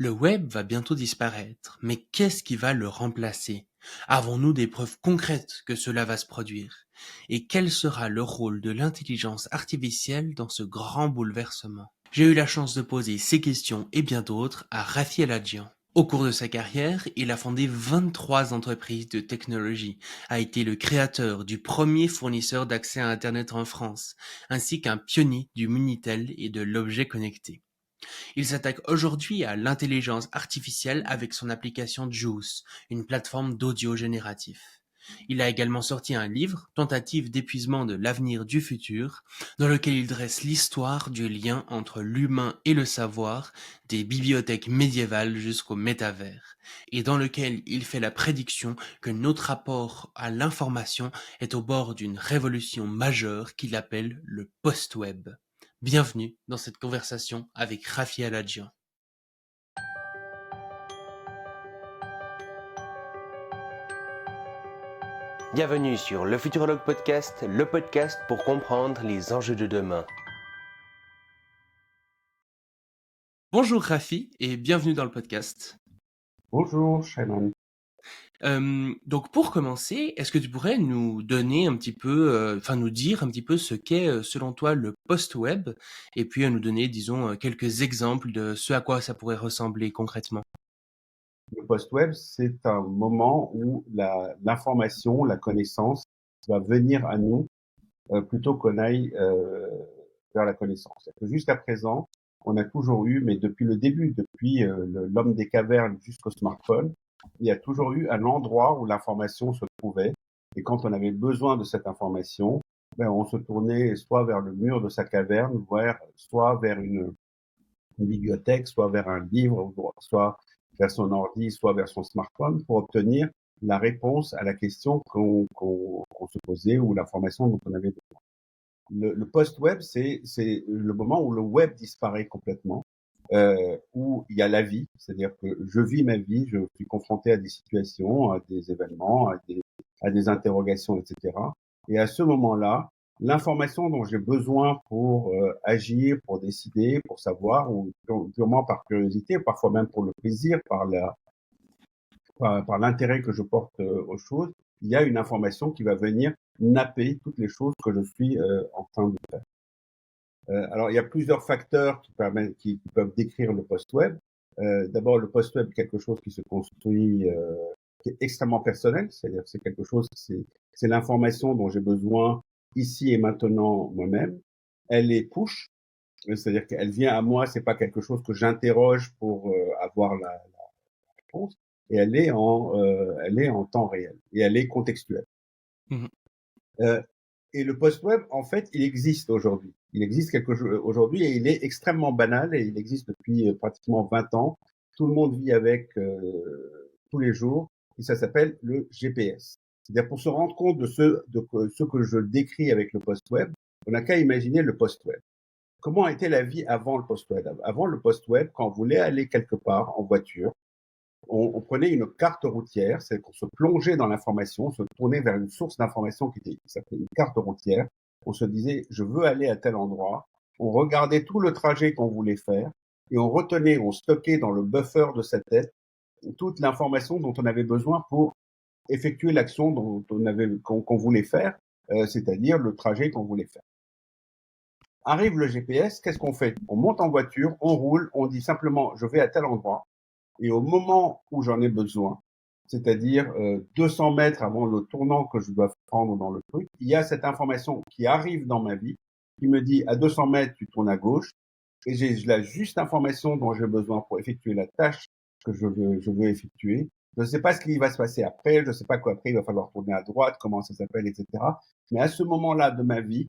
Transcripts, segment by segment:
Le web va bientôt disparaître, mais qu'est-ce qui va le remplacer? Avons-nous des preuves concrètes que cela va se produire? Et quel sera le rôle de l'intelligence artificielle dans ce grand bouleversement? J'ai eu la chance de poser ces questions et bien d'autres à Rafi El-Hadjian. Au cours de sa carrière, il a fondé 23 entreprises de technologie, a été le créateur du premier fournisseur d'accès à Internet en France, ainsi qu'un pionnier du Minitel et de l'objet connecté. Il s'attaque aujourd'hui à l'intelligence artificielle avec son application Juice, une plateforme d'audio génératif. Il a également sorti un livre, Tentative d'épuisement de l'avenir du futur, dans lequel il dresse l'histoire du lien entre l'humain et le savoir, des bibliothèques médiévales jusqu'au métavers, et dans lequel il fait la prédiction que notre rapport à l'information est au bord d'une révolution majeure qu'il appelle le post-web. Bienvenue dans cette conversation avec Rafi El-Hadjian. Bienvenue sur le Futurologue Podcast, le podcast pour comprendre les enjeux de demain. Bonjour Rafi et bienvenue dans le podcast. Bonjour, Shaiman. Donc pour commencer, est-ce que tu pourrais nous donner un petit peu, nous dire un petit peu ce qu'est selon toi le post-web et puis nous donner, disons, quelques exemples de ce à quoi ça pourrait ressembler concrètement. Le post-web, c'est un moment où l'information, la connaissance va venir à nous plutôt qu'on aille vers la connaissance. C'est-à-dire que jusqu'à présent, on a toujours eu, mais depuis le début, depuis l'homme des cavernes jusqu'au smartphone, il y a toujours eu un endroit où l'information se trouvait. Et quand on avait besoin de cette information, on se tournait soit vers le mur de sa caverne, soit vers une bibliothèque, soit vers un livre, soit vers son ordi, soit vers son smartphone pour obtenir la réponse à la question qu'on se posait ou l'information dont on avait besoin. Le post-web, c'est le moment où le web disparaît complètement, où il y a la vie, c'est-à-dire que je vis ma vie, je suis confronté à des situations, à des événements, à des interrogations, etc. Et à ce moment-là, l'information dont j'ai besoin pour agir, pour décider, pour savoir, ou purement par curiosité, parfois même pour le plaisir, par l'intérêt que je porte aux choses, il y a une information qui va venir napper toutes les choses que je suis en train de faire. Alors, il y a plusieurs facteurs qui peuvent décrire le post-web. D'abord, le post-web est quelque chose qui se construit, qui est extrêmement personnel, c'est-à-dire que c'est quelque chose, c'est l'information dont j'ai besoin ici et maintenant moi-même. Elle est push, c'est-à-dire qu'elle vient à moi, c'est pas quelque chose que j'interroge pour avoir la réponse, et elle est en temps réel et elle est contextuelle. Mmh. Et le post-web, en fait, il existe aujourd'hui. Il existe quelque chose aujourd'hui et il est extrêmement banal et il existe depuis pratiquement 20 ans. Tout le monde vit avec tous les jours et ça s'appelle le GPS. C'est-à-dire pour se rendre compte de ce que je décris avec le post-web, on n'a qu'à imaginer le post-web. Comment était la vie avant le post-web? Avant le post-web, quand on voulait aller quelque part en voiture, on prenait une carte routière, c'est qu'on se plongeait dans l'information, on se tournait vers une source d'information qui s'appelait une carte routière. On se disait, je veux aller à tel endroit. On regardait tout le trajet qu'on voulait faire et on stockait dans le buffer de sa tête toute l'information dont on avait besoin pour effectuer l'action qu'on voulait faire, c'est-à-dire le trajet qu'on voulait faire. Arrive le GPS, qu'est-ce qu'on fait? On monte en voiture, on roule, on dit simplement, je vais à tel endroit. Et au moment où j'en ai besoin, c'est-à-dire 200 mètres avant le tournant que je dois prendre dans le truc, il y a cette information qui arrive dans ma vie, qui me dit à 200 mètres, tu tournes à gauche, et j'ai la juste information dont j'ai besoin pour effectuer la tâche que je veux effectuer. Je ne sais pas ce qui va se passer après, je ne sais pas quoi après, il va falloir tourner à droite, comment ça s'appelle, etc. Mais à ce moment-là de ma vie,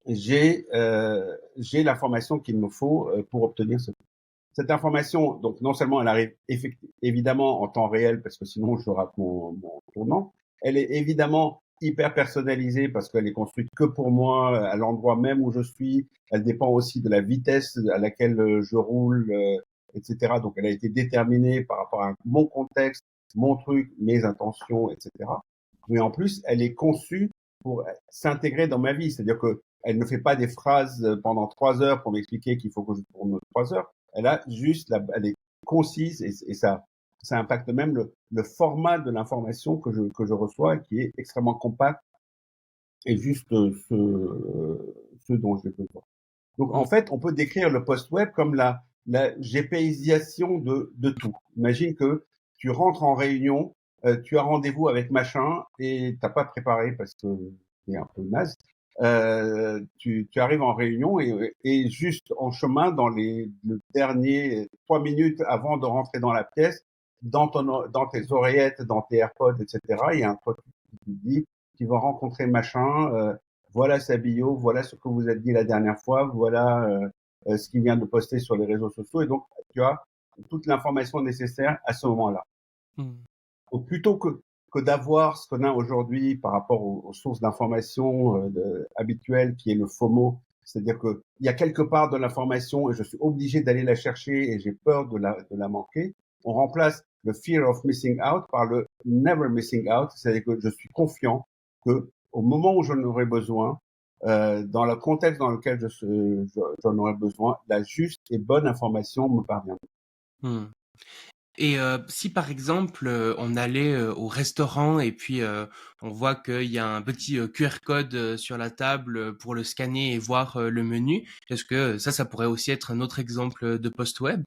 j'ai l'information qu'il me faut pour obtenir ce. Cette information, donc non seulement elle arrive évidemment en temps réel, parce que sinon je rate mon tournant, elle est évidemment hyper personnalisée parce qu'elle est construite que pour moi, à l'endroit même où je suis. Elle dépend aussi de la vitesse à laquelle je roule, etc. Donc elle a été déterminée par rapport à mon contexte, mon truc, mes intentions, etc. Mais en plus, elle est conçue pour s'intégrer dans ma vie. C'est-à-dire que elle ne fait pas des phrases pendant 3 heures pour m'expliquer qu'il faut que je tourne 3 heures. elle est concise et ça impacte même le format de l'information que je reçois, qui est extrêmement compact et juste ce dont j'ai besoin. Donc, en Mmh. fait, on peut décrire le post-web comme la GPisation de tout. Imagine que tu rentres en réunion, tu as rendez-vous avec machin et t'as pas préparé parce que c'est un peu naze. Tu arrives en réunion et juste en chemin, le dernier 3 minutes avant de rentrer dans la pièce, dans tes oreillettes, dans tes AirPods, etc., il y a un truc qui te dit, tu vas rencontrer machin, voilà sa bio, voilà ce que vous avez dit la dernière fois, voilà ce qu'il vient de poster sur les réseaux sociaux. Et donc, tu as toute l'information nécessaire à ce moment-là. Mmh. Donc, plutôt que d'avoir ce qu'on a aujourd'hui par rapport aux sources d'information habituelles, qui est le FOMO, c'est-à-dire qu'il y a quelque part de l'information et je suis obligé d'aller la chercher et j'ai peur de la manquer, on remplace le fear of missing out par le never missing out, c'est-à-dire que je suis confiant que au moment où j'en aurai besoin, dans le contexte dans lequel j'en aurai besoin, la juste et bonne information me parvient. Mmh. Et si par exemple, on allait, au restaurant et puis, on voit qu'il y a un petit, QR code, sur la table, pour le scanner et voir, le menu, est-ce que ça pourrait aussi être un autre exemple, de post web?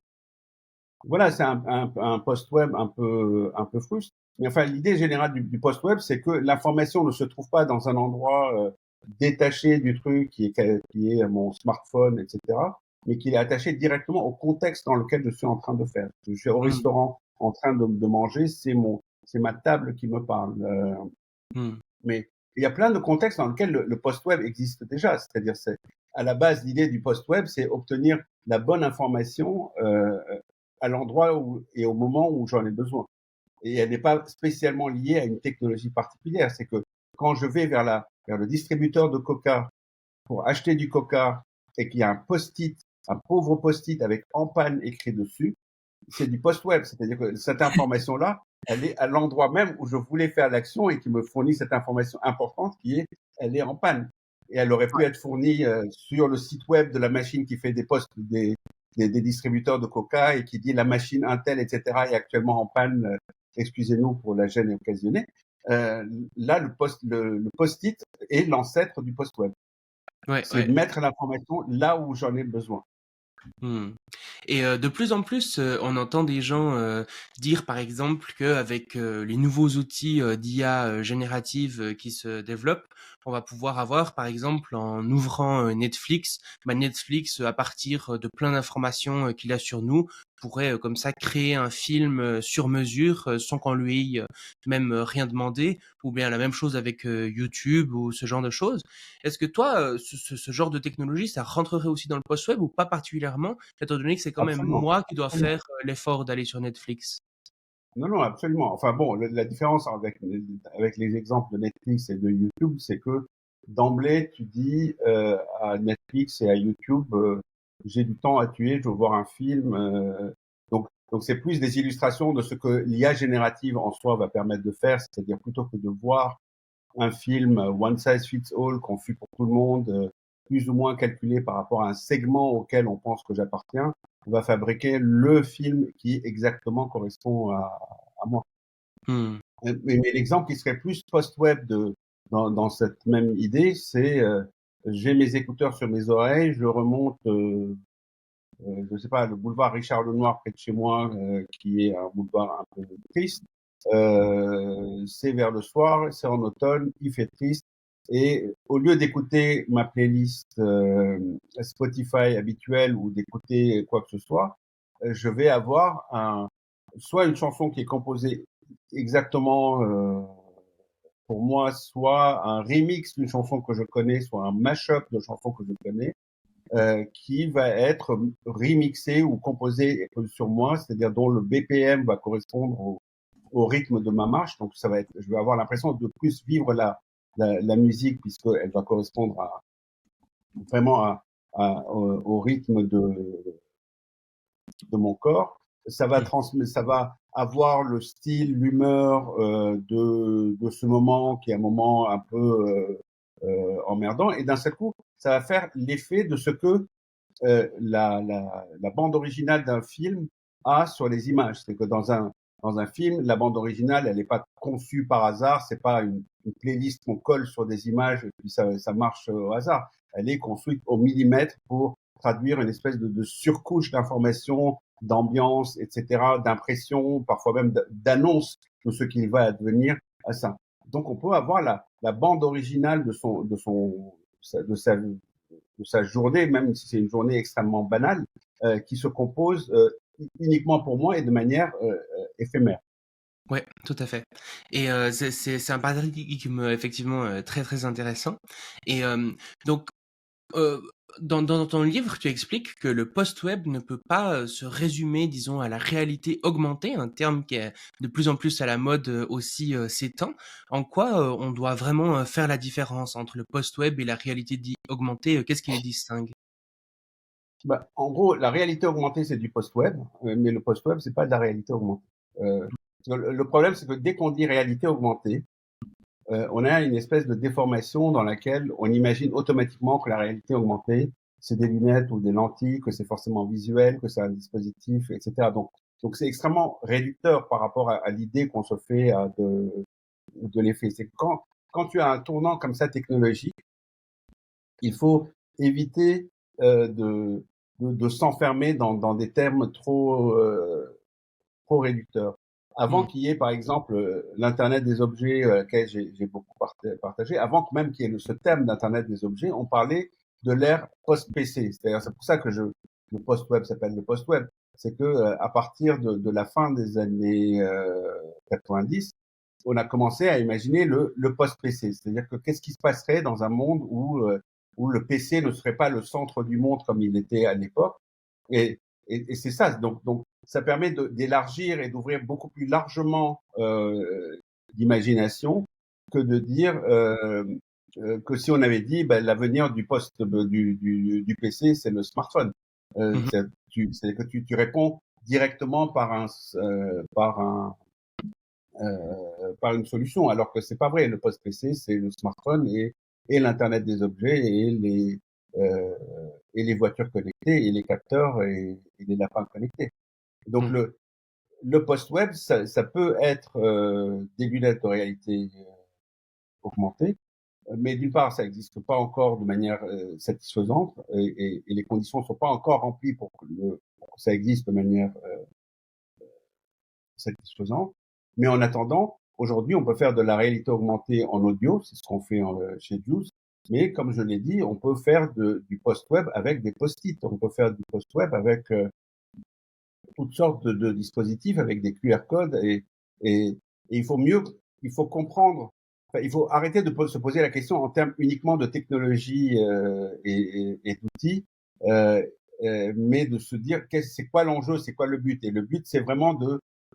Voilà, c'est un post web un peu frustre. Mais enfin, l'idée générale du post web, c'est que l'information ne se trouve pas dans un endroit détaché du truc qui est mon smartphone, etc., mais qu'il est attaché directement au contexte dans lequel je suis en train de faire. Je suis au Mmh. restaurant en train de manger, c'est ma table qui me parle. Mmh. Mais il y a plein de contextes dans lesquels le post web existe déjà. C'est-à-dire, c'est à la base, l'idée du post web, c'est obtenir la bonne information à l'endroit et au moment où j'en ai besoin. Et elle n'est pas spécialement liée à une technologie particulière. C'est que quand je vais vers le distributeur de Coca pour acheter du Coca et qu'il y a un post-it, un pauvre post-it avec en panne écrit dessus, c'est du post-web. C'est-à-dire que cette information-là, elle est à l'endroit même où je voulais faire l'action et qui me fournit cette information importante elle est en panne. Et elle aurait pu être fournie sur le site web de la machine qui fait des posts des distributeurs de Coca et qui dit la machine Intel, etc., est actuellement en panne. Excusez-nous pour la gêne occasionnée. Là, le post-it est l'ancêtre du post-web. Ouais, C'est ouais. mettre l'information là où j'en ai besoin. Mmh. Et de plus en plus, on entend des gens, dire par exemple qu'avec, les nouveaux outils, d'IA, générative, qui se développent, on va pouvoir avoir par exemple en ouvrant, Netflix, Netflix, à partir, de plein d'informations, qu'il a sur nous, pourrait, comme ça créer un film, sur mesure, sans qu'on lui ait, même, rien demandé. Ou bien la même chose avec, YouTube ou ce genre de choses. Est-ce que toi, ce genre de technologie, ça rentrerait aussi dans le post-web ou pas particulièrement, étant donné que c'est quand même Absolument. moi qui dois Absolument. faire l'effort d'aller sur Netflix? Non, non, absolument. Enfin bon, la différence avec les exemples de Netflix et de YouTube, c'est que d'emblée, tu dis à Netflix et à YouTube, j'ai du temps à tuer, je veux voir un film. Donc c'est plus des illustrations de ce que l'IA générative en soi va permettre de faire, c'est-à-dire plutôt que de voir un film one size fits all, conçu pour tout le monde, plus ou moins calculé par rapport à un segment auquel on pense que j'appartiens, on va fabriquer le film qui exactement correspond à moi. Mmh. Mais l'exemple qui serait plus post-web dans cette même idée, c'est j'ai mes écouteurs sur mes oreilles, je remonte, je sais pas, le boulevard Richard Lenoir près de chez moi, qui est un boulevard un peu triste. C'est vers le soir, c'est en automne, il fait triste. Et au lieu d'écouter ma playlist Spotify habituelle ou d'écouter quoi que ce soit, je vais avoir soit une chanson qui est composée exactement pour moi, soit un remix d'une chanson que je connais, soit un mash-up de chansons que je connais, qui va être remixé ou composé sur moi, c'est-à-dire dont le BPM va correspondre au rythme de ma marche. Donc ça va être, je vais avoir l'impression de plus vivre la musique puisqu'elle va correspondre vraiment au rythme de mon corps. Mmh. Ça va avoir le style, l'humeur de ce moment qui est un moment un peu emmerdant. Et d'un seul coup, ça va faire l'effet de ce que la bande originale d'un film a sur les images. C'est que dans un film, la bande originale, elle n'est pas conçue par hasard, c'est pas une playlist qu'on colle sur des images et puis ça marche au hasard. Elle est construite au millimètre pour traduire une espèce de surcouche d'informations, d'ambiance, etc., d'impression, parfois même d'annonce de ce qu'il va advenir à ça. Donc on peut avoir la bande originale de sa journée, même si c'est une journée extrêmement banale, qui se compose uniquement pour moi et de manière éphémère. Ouais, tout à fait. Et c'est un paradigme effectivement très très intéressant. Et donc euh, dans ton livre, tu expliques que le post-web ne peut pas se résumer, disons, à la réalité augmentée, un terme qui est de plus en plus à la mode aussi ces temps. En quoi on doit vraiment faire la différence entre le post-web et la réalité augmentée? Qu'est-ce qui les distingue? Bah, en gros, la réalité augmentée, c'est du post-web, mais le post-web, c'est pas de la réalité augmentée. Le problème, c'est que dès qu'on dit réalité augmentée, on a une espèce de déformation dans laquelle on imagine automatiquement que la réalité augmentée, c'est des lunettes ou des lentilles, que c'est forcément visuel, que c'est un dispositif, etc. Donc c'est extrêmement réducteur par rapport à l'idée qu'on se fait de l'effet. C'est que quand tu as un tournant comme ça technologique, il faut éviter de s'enfermer dans des termes trop réducteurs. Avant Hmm. qu'il y ait, par exemple, l'Internet des objets, auquel j'ai beaucoup partagé, avant que même qu'il y ait ce terme d'Internet des objets, on parlait de l'ère post-PC. C'est-à-dire, c'est pour ça que le post-web s'appelle le post-web. C'est que à partir de la fin des années 90, on a commencé à imaginer le post-PC. C'est-à-dire que qu'est-ce qui se passerait dans un monde où le PC ne serait pas le centre du monde comme il était à l'époque. Et, et c'est ça. Donc, ça permet d'élargir et d'ouvrir beaucoup plus largement l'imagination que de dire que si on avait dit ben, l'avenir du poste du PC, c'est le smartphone. Mhm. C'est que tu réponds directement par une solution, alors que c'est pas vrai. Le poste PC, c'est le smartphone et l'internet des objets euh, et les voitures connectées et les capteurs et les lapins connectés. Donc Mhm. le post-web, ça peut être des lunettes de réalité augmentée, mais d'une part, ça n'existe pas encore de manière satisfaisante et les conditions ne sont pas encore remplies pour que ça existe de manière satisfaisante. Mais en attendant, aujourd'hui, on peut faire de la réalité augmentée en audio, c'est ce qu'on fait chez Juice. Mais comme je l'ai dit, on peut faire du post-web avec des post-it. On peut faire du post-web avec toutes sortes de dispositifs, avec des QR codes. Et il faut comprendre, enfin, il faut arrêter de se poser la question en termes uniquement de technologie et d'outils, euh, mais de se dire c'est quoi l'enjeu, c'est quoi le but. Et le but, c'est vraiment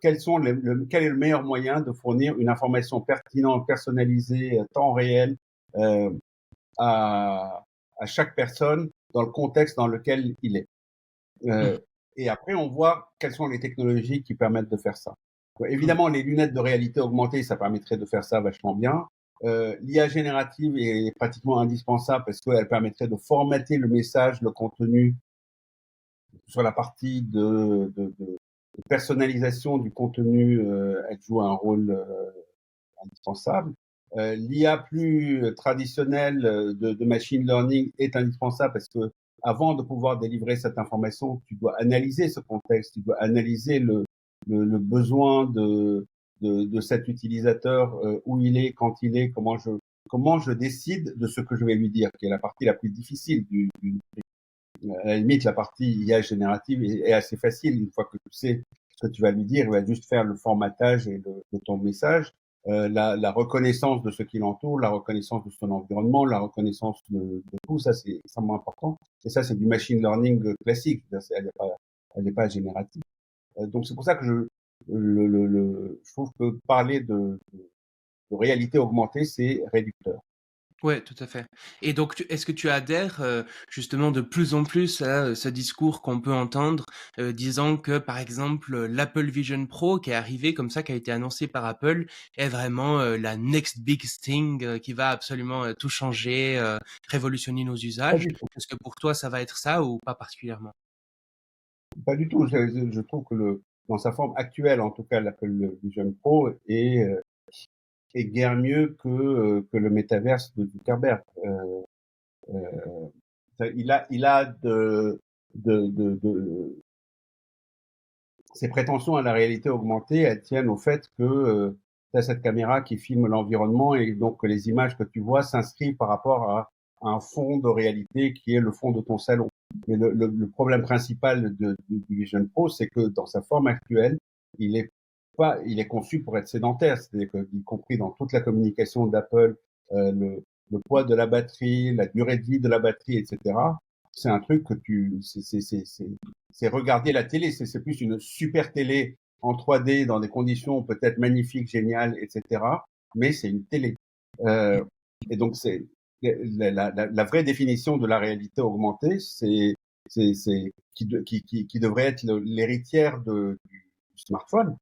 quel est le meilleur moyen de fournir une information pertinente, personnalisée, temps réel euh, à, à chaque personne dans le contexte dans lequel il est. Mhm. Euh, et après, on voit quelles sont les technologies qui permettent de faire ça. Mhm. Évidemment, les lunettes de réalité augmentée, ça permettrait de faire ça vachement bien. L'IA générative est pratiquement indispensable parce qu'elle permettrait de formater le message, le contenu sur la partie de personnalisation du contenu. Elle joue un rôle indispensable. L'IA plus traditionnelle de machine learning est indispensable parce que avant de pouvoir délivrer cette information, tu dois analyser ce contexte, tu dois analyser le besoin de cet utilisateur, où il est, quand il est, comment je décide de ce que je vais lui dire, qui est la partie la plus difficile à la limite, la partie IA générative est assez facile. Une fois que tu sais ce que tu vas lui dire, il va juste faire le formatage de ton message. La reconnaissance de ce qui l'entoure, la reconnaissance de son environnement, la reconnaissance de tout, ça c'est extrêmement important. Et ça, c'est du machine learning classique. Elle n'est pas générative. Donc c'est pour ça que je trouve que parler de réalité augmentée, c'est réducteur. Ouais, tout à fait. Et donc, est-ce que tu adhères justement de plus en plus à ce discours qu'on peut entendre disant que, par exemple, l'Apple Vision Pro qui est arrivé comme ça, qui a été annoncé par Apple, est vraiment la next big thing qui va absolument tout changer, révolutionner nos Pas usages. du tout. Est-ce que pour toi, ça va être ça ou pas particulièrement? Pas du tout. Je trouve que dans sa forme actuelle, en tout cas, l'Apple Vision Pro est guère mieux que le métaverse de Zuckerberg. Il a de ses prétentions à la réalité augmentée, elles tiennent au fait que tu as cette caméra qui filme l'environnement et donc que les images que tu vois s'inscrivent par rapport à un fond de réalité qui est le fond de ton salon. Mais le problème principal du Vision Pro, c'est que dans sa forme actuelle, il est conçu pour être sédentaire, c'est-à-dire que, y compris dans toute la communication d'Apple, le poids de la batterie, la durée de vie de la batterie, etc. C'est un truc que c'est regarder la télé, c'est plus une super télé en 3D dans des conditions peut-être magnifiques, géniales, etc. Mais c'est une télé. Euh, et donc c'est la vraie définition de la réalité augmentée, c'est qui devrait être l'héritière du smartphone.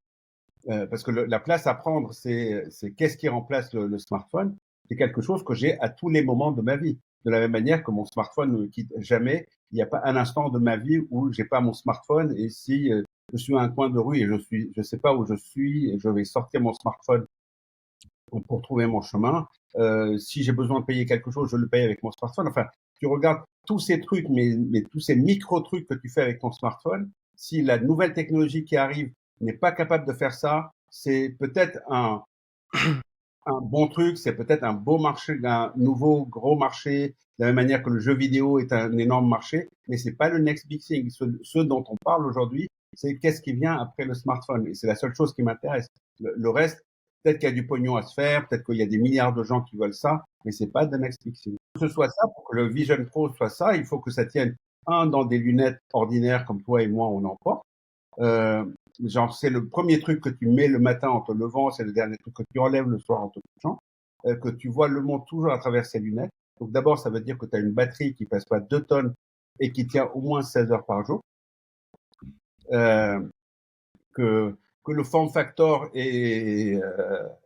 Parce que la place à prendre, c'est qu'est-ce qui remplace le smartphone. C'est quelque chose que j'ai à tous les moments de ma vie. De la même manière que mon smartphone ne me quitte jamais. Il n'y a pas un instant de ma vie où j'ai pas mon smartphone. Et si je suis à un coin de rue et je sais pas où je suis, et je vais sortir mon smartphone pour trouver mon chemin. Si j'ai besoin de payer quelque chose, je le paye avec mon smartphone. Enfin, tu regardes tous ces trucs, mais tous ces micro-trucs que tu fais avec ton smartphone, si la nouvelle technologie qui arrive n'est pas capable de faire ça, c'est peut-être un bon truc, c'est peut-être un beau marché, un nouveau gros marché, de la même manière que le jeu vidéo est un énorme marché, mais c'est pas le next big thing. Ce dont on parle aujourd'hui, c'est qu'est-ce qui vient après le smartphone. Et c'est la seule chose qui m'intéresse. Le reste, peut-être qu'il y a du pognon à se faire, peut-être qu'il y a des milliards de gens qui veulent ça, mais c'est pas de next big thing. Pour que ce soit ça, pour que le Vision Pro soit ça, il faut que ça tienne dans des lunettes ordinaires comme toi et moi on en porte. Euh, Genre, c'est le premier truc que tu mets le matin en te levant, c'est le dernier truc que tu enlèves le soir en te couchant, que tu vois le monde toujours à travers ces lunettes. Donc d'abord, ça veut dire que tu as une batterie qui pèse pas 2 tonnes et qui tient au moins 16 heures par jour. Euh, que le form factor est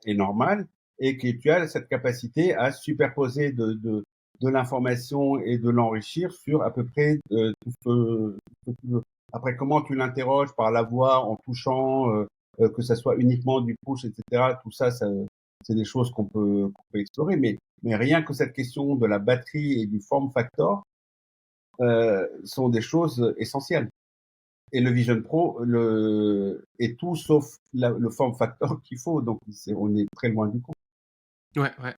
normal et que tu as cette capacité à superposer de l'information et de l'enrichir sur à peu près tout ce que tu veux. Après, comment tu l'interroges par la voix, en touchant, que ça soit uniquement du push, etc. Tout ça, c'est des choses qu'on peut explorer. Mais rien que cette question de la batterie et du form factor sont des choses essentielles. Et le Vision Pro est tout sauf le form factor qu'il faut. Donc, on est très loin du compte. Ouais, ouais.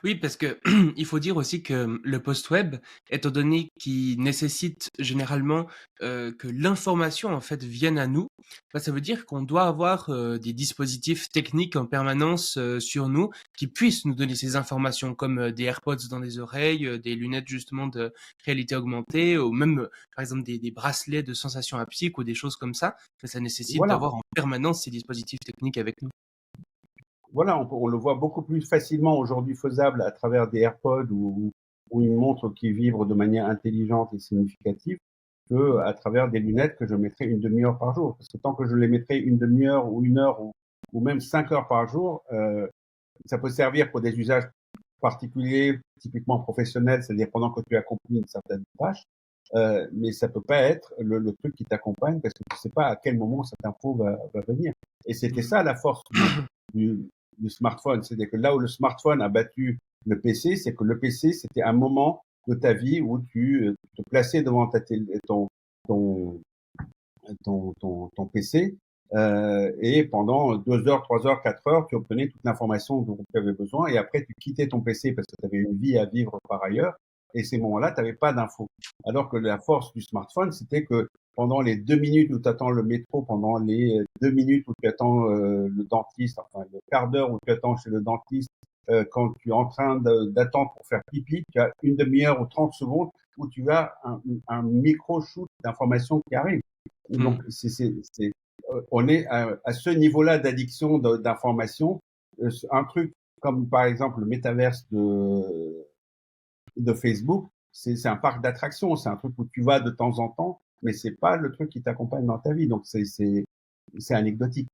Oui, parce que il faut dire aussi que le post web, étant donné qu'il nécessite généralement que l'information en fait vienne à nous, bah, ça veut dire qu'on doit avoir des dispositifs techniques en permanence sur nous qui puissent nous donner ces informations, comme des AirPods dans les oreilles, des lunettes justement de réalité augmentée, ou même par exemple des bracelets de sensation haptique ou des choses comme ça. Ça nécessite Voilà. d'avoir en permanence ces dispositifs techniques avec nous. Voilà, on le voit beaucoup plus facilement aujourd'hui faisable à travers des AirPods ou une montre qui vibre de manière intelligente et significative que à travers des lunettes que je mettrais une demi-heure par jour. Parce que tant que je les mettrais une demi-heure ou une heure ou même 5 heures par jour, ça peut servir pour des usages particuliers, typiquement professionnels, c'est-à-dire pendant que tu accomplis une certaine tâche. Mais ça peut pas être le truc qui t'accompagne parce que tu sais pas à quel moment cette info va venir. Et c'était Mhm. ça la force du, du smartphone. C'est-à-dire que là où le smartphone a battu le PC, c'est que le PC, c'était un moment de ta vie où tu te plaçais devant ton, ton PC et pendant 2 heures, 3 heures, 4 heures, tu obtenais toute l'information dont tu avais besoin et après tu quittais ton PC parce que tu avais une vie à vivre par ailleurs et ces moments-là, tu n'avais pas d'infos. Alors que la force du smartphone, c'était que pendant les 2 minutes où tu attends le métro, pendant les 2 minutes où tu attends le dentiste, enfin le quart d'heure où tu attends chez le dentiste, quand tu es en train d'attendre pour faire pipi, tu as une demi-heure ou 30 secondes où tu as un micro-shoot d'informations qui arrive. Donc, Mhm. on est à ce niveau-là d'addiction d'information. Un truc comme par exemple le métaverse de Facebook, c'est un parc d'attractions, c'est un truc où tu vas de temps en temps, mais c'est pas le truc qui t'accompagne dans ta vie. Donc c'est anecdotique.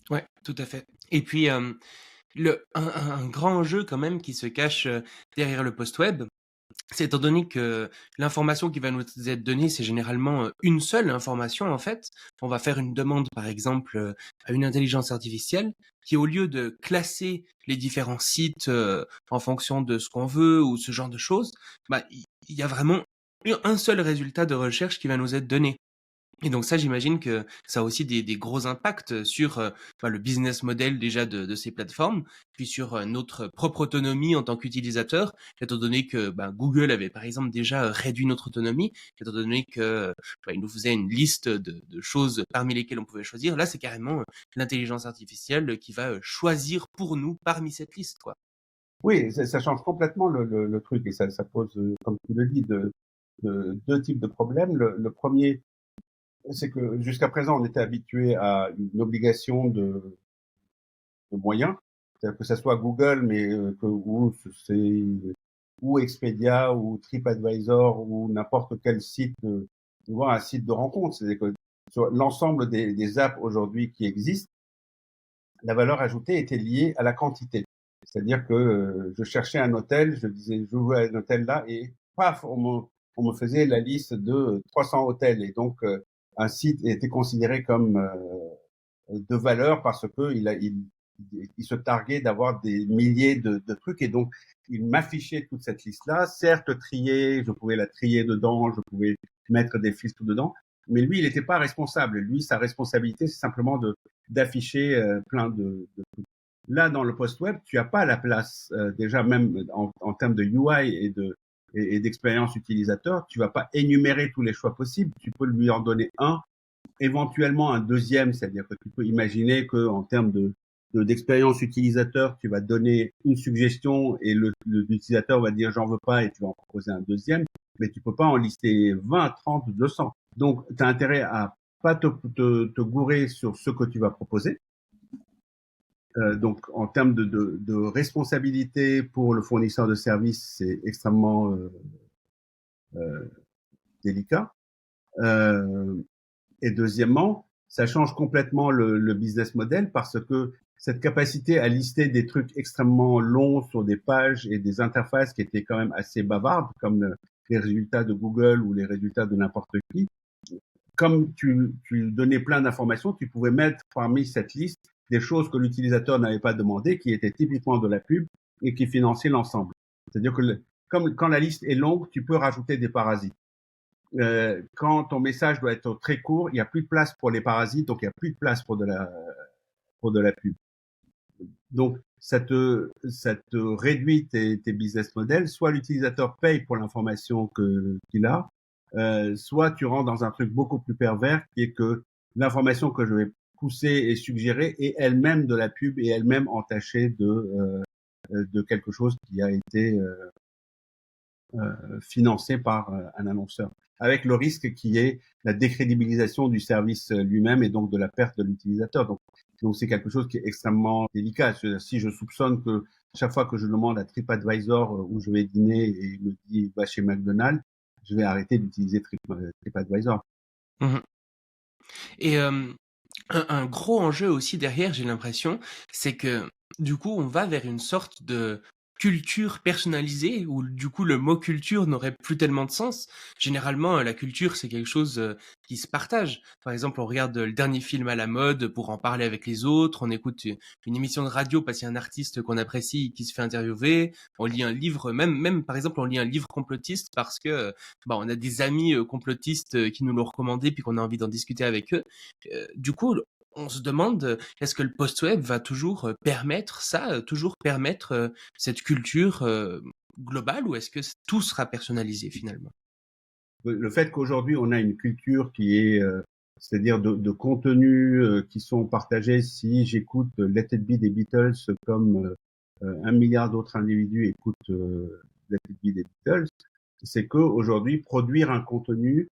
Ouais, tout à fait. Et puis, un grand enjeu quand même qui se cache derrière le post-web, c'est étant donné que l'information qui va nous être donnée, c'est généralement une seule information en fait. On va faire une demande par exemple à une intelligence artificielle qui au lieu de classer les différents sites en fonction de ce qu'on veut ou ce genre de choses, bah, il y a vraiment un seul résultat de recherche qui va nous être donné. Et donc ça, j'imagine que ça a aussi des gros impacts sur le business model déjà de ces plateformes, puis sur notre propre autonomie en tant qu'utilisateur, étant donné que Google avait par exemple déjà réduit notre autonomie, étant donné que il nous faisait une liste de choses parmi lesquelles on pouvait choisir. Là, c'est carrément l'intelligence artificielle qui va choisir pour nous parmi cette liste, quoi. Oui, ça change complètement le truc et ça pose, comme tu le dis, deux types de problèmes. Le premier, c'est que jusqu'à présent, on était habitué à une obligation de moyens, c'est-à-dire que ça soit Google, mais ou Expedia ou TripAdvisor ou n'importe quel site, voir un site de rencontre. C'est-à-dire que sur l'ensemble des apps aujourd'hui qui existent, la valeur ajoutée était liée à la quantité. C'est-à-dire que je cherchais un hôtel, je disais je veux un hôtel là et paf, on me faisait la liste de 300 hôtels et donc un site était considéré comme de valeur parce que il se targuait d'avoir des milliers de trucs et donc il m'affichait toute cette liste-là, certes triée, je pouvais la trier dedans, je pouvais mettre des filtres dedans, mais lui, il n'était pas responsable. Lui, sa responsabilité, c'est simplement d'afficher plein de trucs. Là, dans le post-web, tu n'as pas la place, déjà même en termes de UI et d'expérience utilisateur, tu vas pas énumérer tous les choix possibles, tu peux lui en donner un, éventuellement un deuxième, c'est-à-dire que tu peux imaginer que en termes d'expérience utilisateur, tu vas donner une suggestion et l'utilisateur va dire j'en veux pas et tu vas en proposer un deuxième, mais tu peux pas en lister 20, 30, 200. Donc, tu as intérêt à pas te gourer sur ce que tu vas proposer. Donc, en termes de responsabilité pour le fournisseur de services, c'est extrêmement délicat. Et deuxièmement, ça change complètement le business model parce que cette capacité à lister des trucs extrêmement longs sur des pages et des interfaces qui étaient quand même assez bavardes, comme les résultats de Google ou les résultats de n'importe qui, comme tu donnais plein d'informations, tu pouvais mettre parmi cette liste des choses que l'utilisateur n'avait pas demandé, qui étaient typiquement de la pub et qui finançaient l'ensemble. C'est-à-dire que comme quand la liste est longue, tu peux rajouter des parasites. Quand ton message doit être très court, il n'y a plus de place pour les parasites, donc il n'y a plus de place pour de la pub. Donc, ça te réduit tes business models. Soit l'utilisateur paye pour l'information qu'il a, soit tu rentres dans un truc beaucoup plus pervers qui est que l'information que je vais pousser et suggérer est elle-même de la pub et elle-même entachée de quelque chose qui a été financé par un annonceur, avec le risque qui est la décrédibilisation du service lui-même et donc de la perte de l'utilisateur. Donc c'est quelque chose qui est extrêmement délicat. Si je soupçonne que chaque fois que je demande à TripAdvisor où je vais dîner et il me dit va chez McDonald's, je vais arrêter d'utiliser TripAdvisor. Mmh. Et un gros enjeu aussi derrière, j'ai l'impression, c'est que du coup, on va vers une sorte de culture personnalisée où du coup le mot culture n'aurait plus tellement de sens. Généralement, la culture, c'est quelque chose qui se partage. Par exemple, on regarde le dernier film à la mode pour en parler avec les autres, on écoute une émission de radio parce qu'il y a un artiste qu'on apprécie qui se fait interviewer, on lit un livre, même par exemple, on lit un livre complotiste parce que on a des amis complotistes qui nous l'ont recommandé puis qu'on a envie d'en discuter avec eux. Du coup, on se demande, est-ce que le post-web va toujours permettre ça, toujours permettre cette culture globale ou est-ce que tout sera personnalisé finalement? Le fait qu'aujourd'hui on a une culture qui est, c'est-à-dire de contenus qui sont partagés. Si j'écoute Let It Be des Beatles comme 1 milliard d'autres individus écoutent Let It Be des Beatles, c'est que aujourd'hui produire un contenu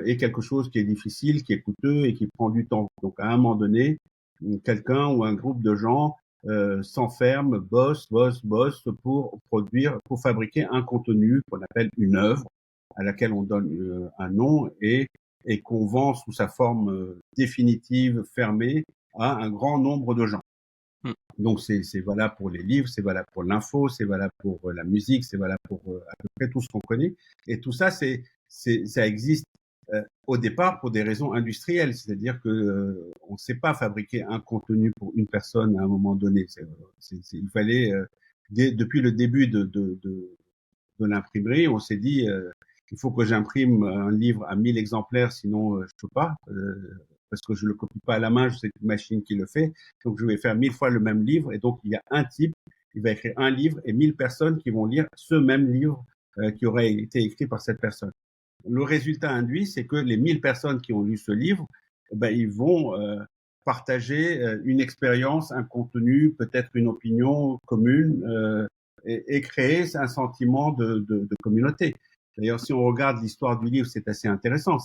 est quelque chose qui est difficile, qui est coûteux et qui prend du temps. Donc à un moment donné, quelqu'un ou un groupe de gens s'enferment, bossent pour fabriquer un contenu qu'on appelle une œuvre, à laquelle on donne un nom et qu'on vend sous sa forme définitive, fermée, à un grand nombre de gens. Mm. Donc c'est valable pour les livres, c'est valable pour l'info, c'est valable pour la musique, c'est valable pour à peu près tout ce qu'on connaît. Et tout ça, ça existe au départ pour des raisons industrielles, c'est-à-dire que on ne sait pas fabriquer un contenu pour une personne à un moment donné. Il fallait depuis le début de l'imprimerie, on s'est dit il faut que j'imprime un livre à 1000 exemplaires, sinon je peux pas. Parce que je le copie pas à la main, c'est une machine qui le fait. Donc je vais faire 1000 fois le même livre, et donc il y a un type, il va écrire un livre et 1000 personnes qui vont lire ce même livre qui aurait été écrit par cette personne. Le résultat induit, c'est que les 1000 personnes qui ont lu ce livre, ben, ils vont partager une expérience, un contenu, peut-être une opinion commune, et créer un sentiment de communauté. D'ailleurs, si on regarde l'histoire du livre, c'est assez intéressant.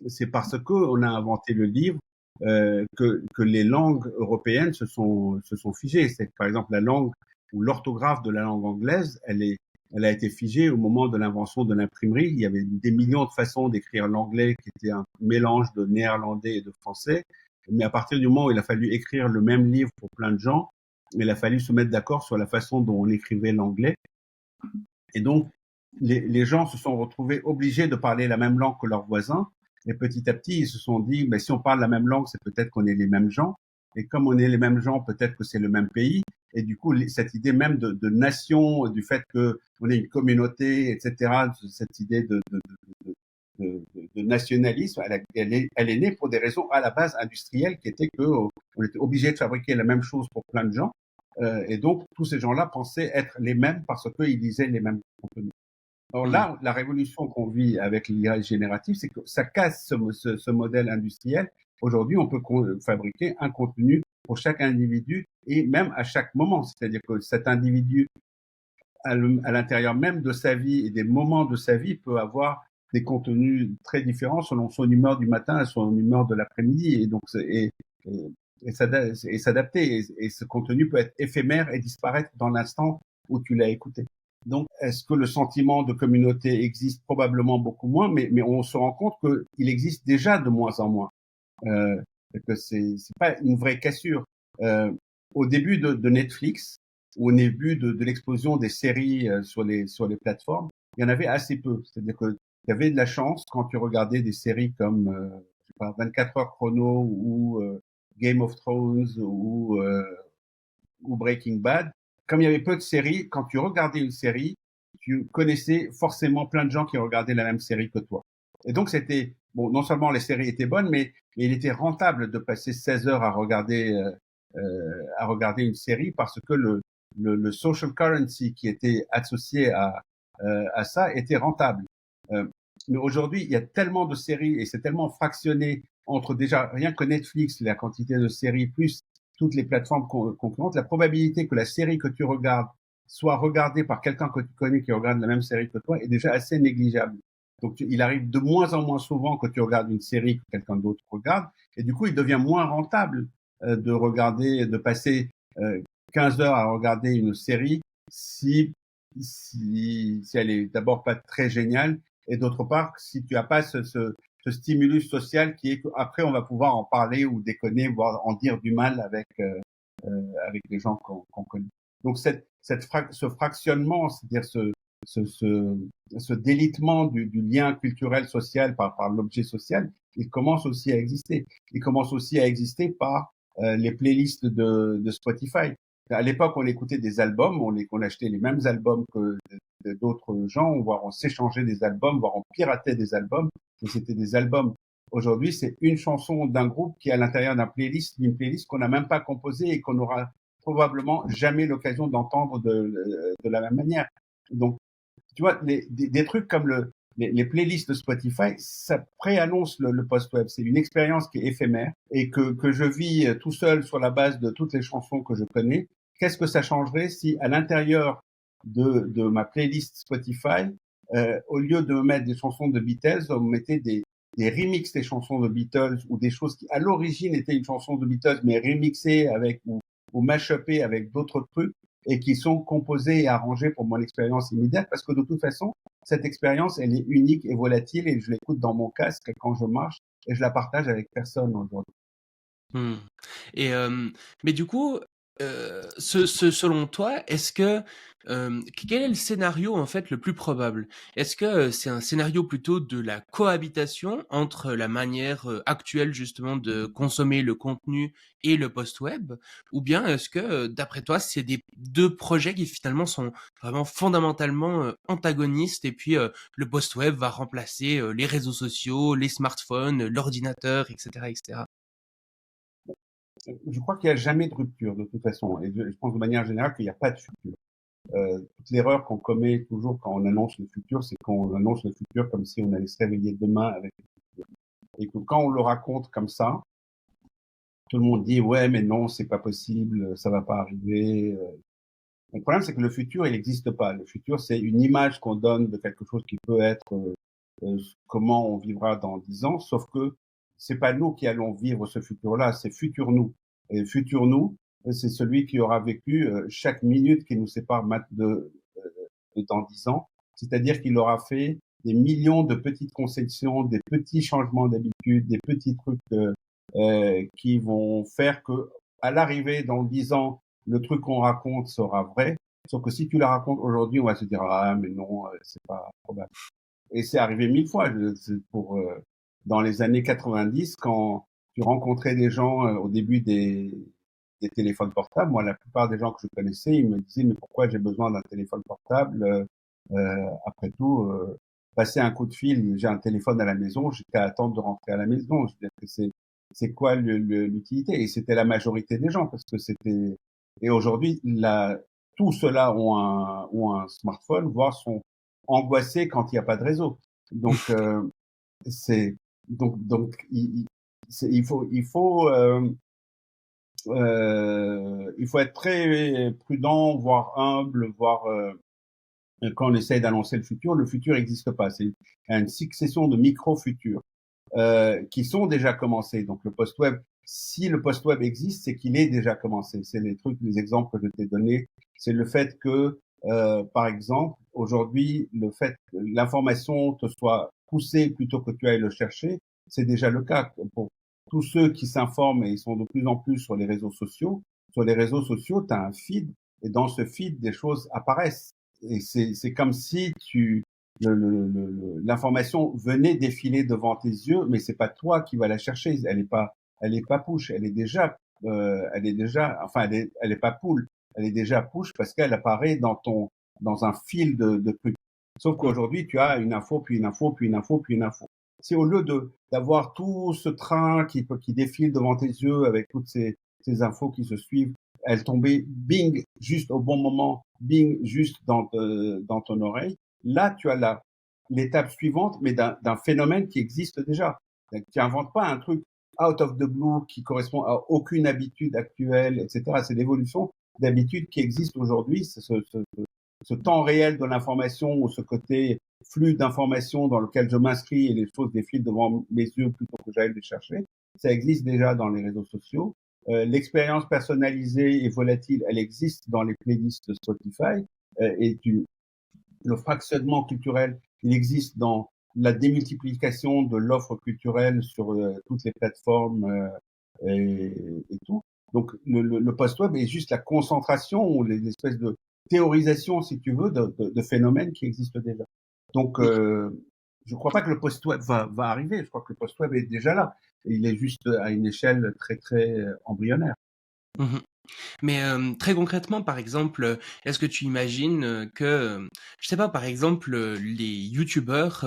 C'est parce qu'on a inventé le livre que les langues européennes se sont figées. C'est par exemple la langue ou l'orthographe de la langue anglaise, elle a été figée au moment de l'invention de l'imprimerie. Il y avait des millions de façons d'écrire l'anglais qui était un mélange de néerlandais et de français. Mais à partir du moment où il a fallu écrire le même livre pour plein de gens, il a fallu se mettre d'accord sur la façon dont on écrivait l'anglais. Et donc, les gens se sont retrouvés obligés de parler la même langue que leurs voisins. Et petit à petit, ils se sont dit, mais si on parle la même langue, c'est peut-être qu'on est les mêmes gens. Et comme on est les mêmes gens, peut-être que c'est le même pays. Et du coup, cette idée même de nation, du fait qu'on est une communauté, etc., cette idée de nationalisme, elle est née pour des raisons à la base industrielles qui étaient qu'on était obligé de fabriquer la même chose pour plein de gens. Et donc, tous ces gens-là pensaient être les mêmes parce qu'ils lisaient les mêmes contenus. Alors là, la révolution qu'on vit avec l'IA générative, c'est que ça casse ce modèle industriel. Aujourd'hui, on peut fabriquer un contenu pour chaque individu et même à chaque moment. C'est-à-dire que cet individu, à l'intérieur même de sa vie et des moments de sa vie, peut avoir des contenus très différents selon son humeur du matin et son humeur de l'après-midi. Et donc, s'adapter. Et ce contenu peut être éphémère et disparaître dans l'instant où tu l'as écouté. Donc, est-ce que le sentiment de communauté existe? Probablement beaucoup moins, mais on se rend compte qu'il existe déjà de moins en moins. Que c'est pas une vraie cassure. Au début de Netflix, au début de l'explosion des séries sur les plateformes, il y en avait assez peu. C'est-à-dire que il y avait de la chance quand tu regardais des séries comme je sais pas, 24 heures chrono ou Game of Thrones ou Breaking Bad. Comme il y avait peu de séries, quand tu regardais une série, tu connaissais forcément plein de gens qui regardaient la même série que toi. Et donc c'était bon, non seulement les séries étaient bonnes, mais il était rentable de passer 16 heures à regarder une série parce que le social currency qui était associé à ça était rentable. Mais aujourd'hui, il y a tellement de séries et c'est tellement fractionné entre déjà rien que Netflix, la quantité de séries plus toutes les plateformes concurrentes, la probabilité que la série que tu regardes soit regardée par quelqu'un que tu connais qui regarde la même série que toi est déjà assez négligeable. Donc, il arrive de moins en moins souvent que tu regardes une série que quelqu'un d'autre regarde, et du coup, il devient moins rentable de regarder, de passer 15 heures à regarder une série si elle est d'abord pas très géniale, et d'autre part, si tu as pas ce stimulus social qui est qu'après on va pouvoir en parler ou déconner, voire en dire du mal avec les gens qu'on connaît. Donc ce fractionnement, c'est-à-dire ce délitement du lien culturel social par l'objet social, il commence aussi à exister. Il commence aussi à exister par les playlists de Spotify. À l'époque, on écoutait des albums, on achetait les mêmes albums que d'autres gens, voire on s'échangeait des albums, voire on piratait des albums, et c'était des albums. Aujourd'hui, c'est une chanson d'un groupe qui est à l'intérieur d'une playlist qu'on n'a même pas composée et qu'on aura probablement jamais l'occasion d'entendre de la même manière. Donc, tu vois, des trucs comme les playlists de Spotify, ça préannonce le post-web. C'est une expérience qui est éphémère et que je vis tout seul sur la base de toutes les chansons que je connais. Qu'est-ce que ça changerait si à l'intérieur de ma playlist Spotify, au lieu de me mettre des chansons de Beatles, on me mettait des remixes des chansons de Beatles ou des choses qui à l'origine étaient une chanson de Beatles mais remixées avec ou ou mash-upés avec d'autres trucs et qui sont composés et arrangés pour mon expérience immédiate parce que de toute façon, cette expérience, elle est unique et volatile et je l'écoute dans mon casque quand je marche et je la partage avec personne aujourd'hui. Mmh. Et mais du coup, selon toi, est-ce que, quel est le scénario, en fait, le plus probable? Est-ce que, c'est un scénario plutôt de la cohabitation entre la manière, actuelle justement de consommer le contenu et le post web? Ou bien est-ce que, d'après toi, c'est des 2 projets qui finalement sont vraiment fondamentalement, antagonistes et puis, le post web va remplacer, les réseaux sociaux, les smartphones, l'ordinateur et cetera et cetera? Je crois qu'il n'y a jamais de rupture de toute façon et je pense de manière générale qu'il n'y a pas de futur. Toute l'erreur qu'on commet toujours quand on annonce le futur, c'est qu'on annonce le futur comme si on allait se réveiller demain avec le futur. Et que quand on le raconte comme ça, tout le monde dit ouais mais non c'est pas possible, ça va pas arriver. Le problème c'est que le futur il n'existe pas. Le futur c'est une image qu'on donne de quelque chose qui peut être comment on vivra dans 10 ans, sauf que c'est pas nous qui allons vivre ce futur-là, c'est futur nous. Et futur nous, c'est celui qui aura vécu chaque minute qui nous sépare dans 10 ans, c'est-à-dire qu'il aura fait des millions de petites concessions, des petits changements d'habitude, des petits trucs qui vont faire que, à l'arrivée, dans 10 ans, le truc qu'on raconte sera vrai. Sauf que si tu la racontes aujourd'hui, on va se dire ah mais non, c'est pas probable. Et c'est arrivé 1000 fois. Dans les années 90, quand tu rencontrais des gens au début des téléphones portables, moi, la plupart des gens que je connaissais, ils me disaient mais pourquoi j'ai besoin d'un téléphone portable après tout, passer un coup de fil, j'ai un téléphone à la maison, j'ai qu'à attendre de rentrer à la maison. Je veux dire que c'est quoi l'utilité? Et c'était la majorité des gens parce que c'était. Et aujourd'hui, tous ceux-là ont un smartphone, voire sont angoissés quand il n'y a pas de réseau. Donc c'est donc il faut être très prudent, voire humble, voire quand on essaye d'annoncer le futur n'existe pas. C'est une succession de micro-futurs qui sont déjà commencés. Donc le post-web, si le post-web existe, c'est qu'il est déjà commencé. C'est les exemples que je t'ai donnés. C'est le fait que, par exemple, aujourd'hui, le fait que l'information te soit poussée plutôt que tu ailles le chercher, c'est déjà le cas pour tous ceux qui s'informent et ils sont de plus en plus sur les réseaux sociaux. Sur les réseaux sociaux, tu as un feed et dans ce feed, des choses apparaissent. Et c'est comme si l'information venait défiler devant tes yeux, mais c'est pas toi qui vas la chercher. Elle est pas push. Elle est pas pull. Elle est déjà push parce qu'elle apparaît dans un fil de trucs. Sauf qu'aujourd'hui, tu as une info, puis une info, puis une info, puis une info. C'est au lieu d'avoir tout ce train qui défile devant tes yeux avec toutes ces infos qui se suivent, elle tombait bing juste au bon moment, bing juste dans ton oreille. Là, tu as l'étape suivante, mais d'un phénomène qui existe déjà. Donc, tu inventes pas un truc out of the blue qui correspond à aucune habitude actuelle, etc. C'est l'évolution d'habitudes qui existent aujourd'hui. C'est ce temps réel de l'information ou ce côté flux d'informations dans lequel je m'inscris et les choses défilent devant mes yeux plutôt que j'aille les chercher. Ça existe déjà dans les réseaux sociaux. L'expérience personnalisée et volatile, elle existe dans les playlists de Spotify. Le fractionnement culturel, il existe dans la démultiplication de l'offre culturelle sur toutes les plateformes et tout. Donc le post-web est juste la concentration ou les espèces de théorisation, si tu veux, de phénomènes qui existent déjà. Donc je ne crois pas que le post-web va arriver. Je crois que le post-web est déjà là. Il est juste à une échelle très très embryonnaire. Mmh. Mais très concrètement, par exemple, est-ce que tu imagines, que, je sais pas, par exemple, les youtubeurs,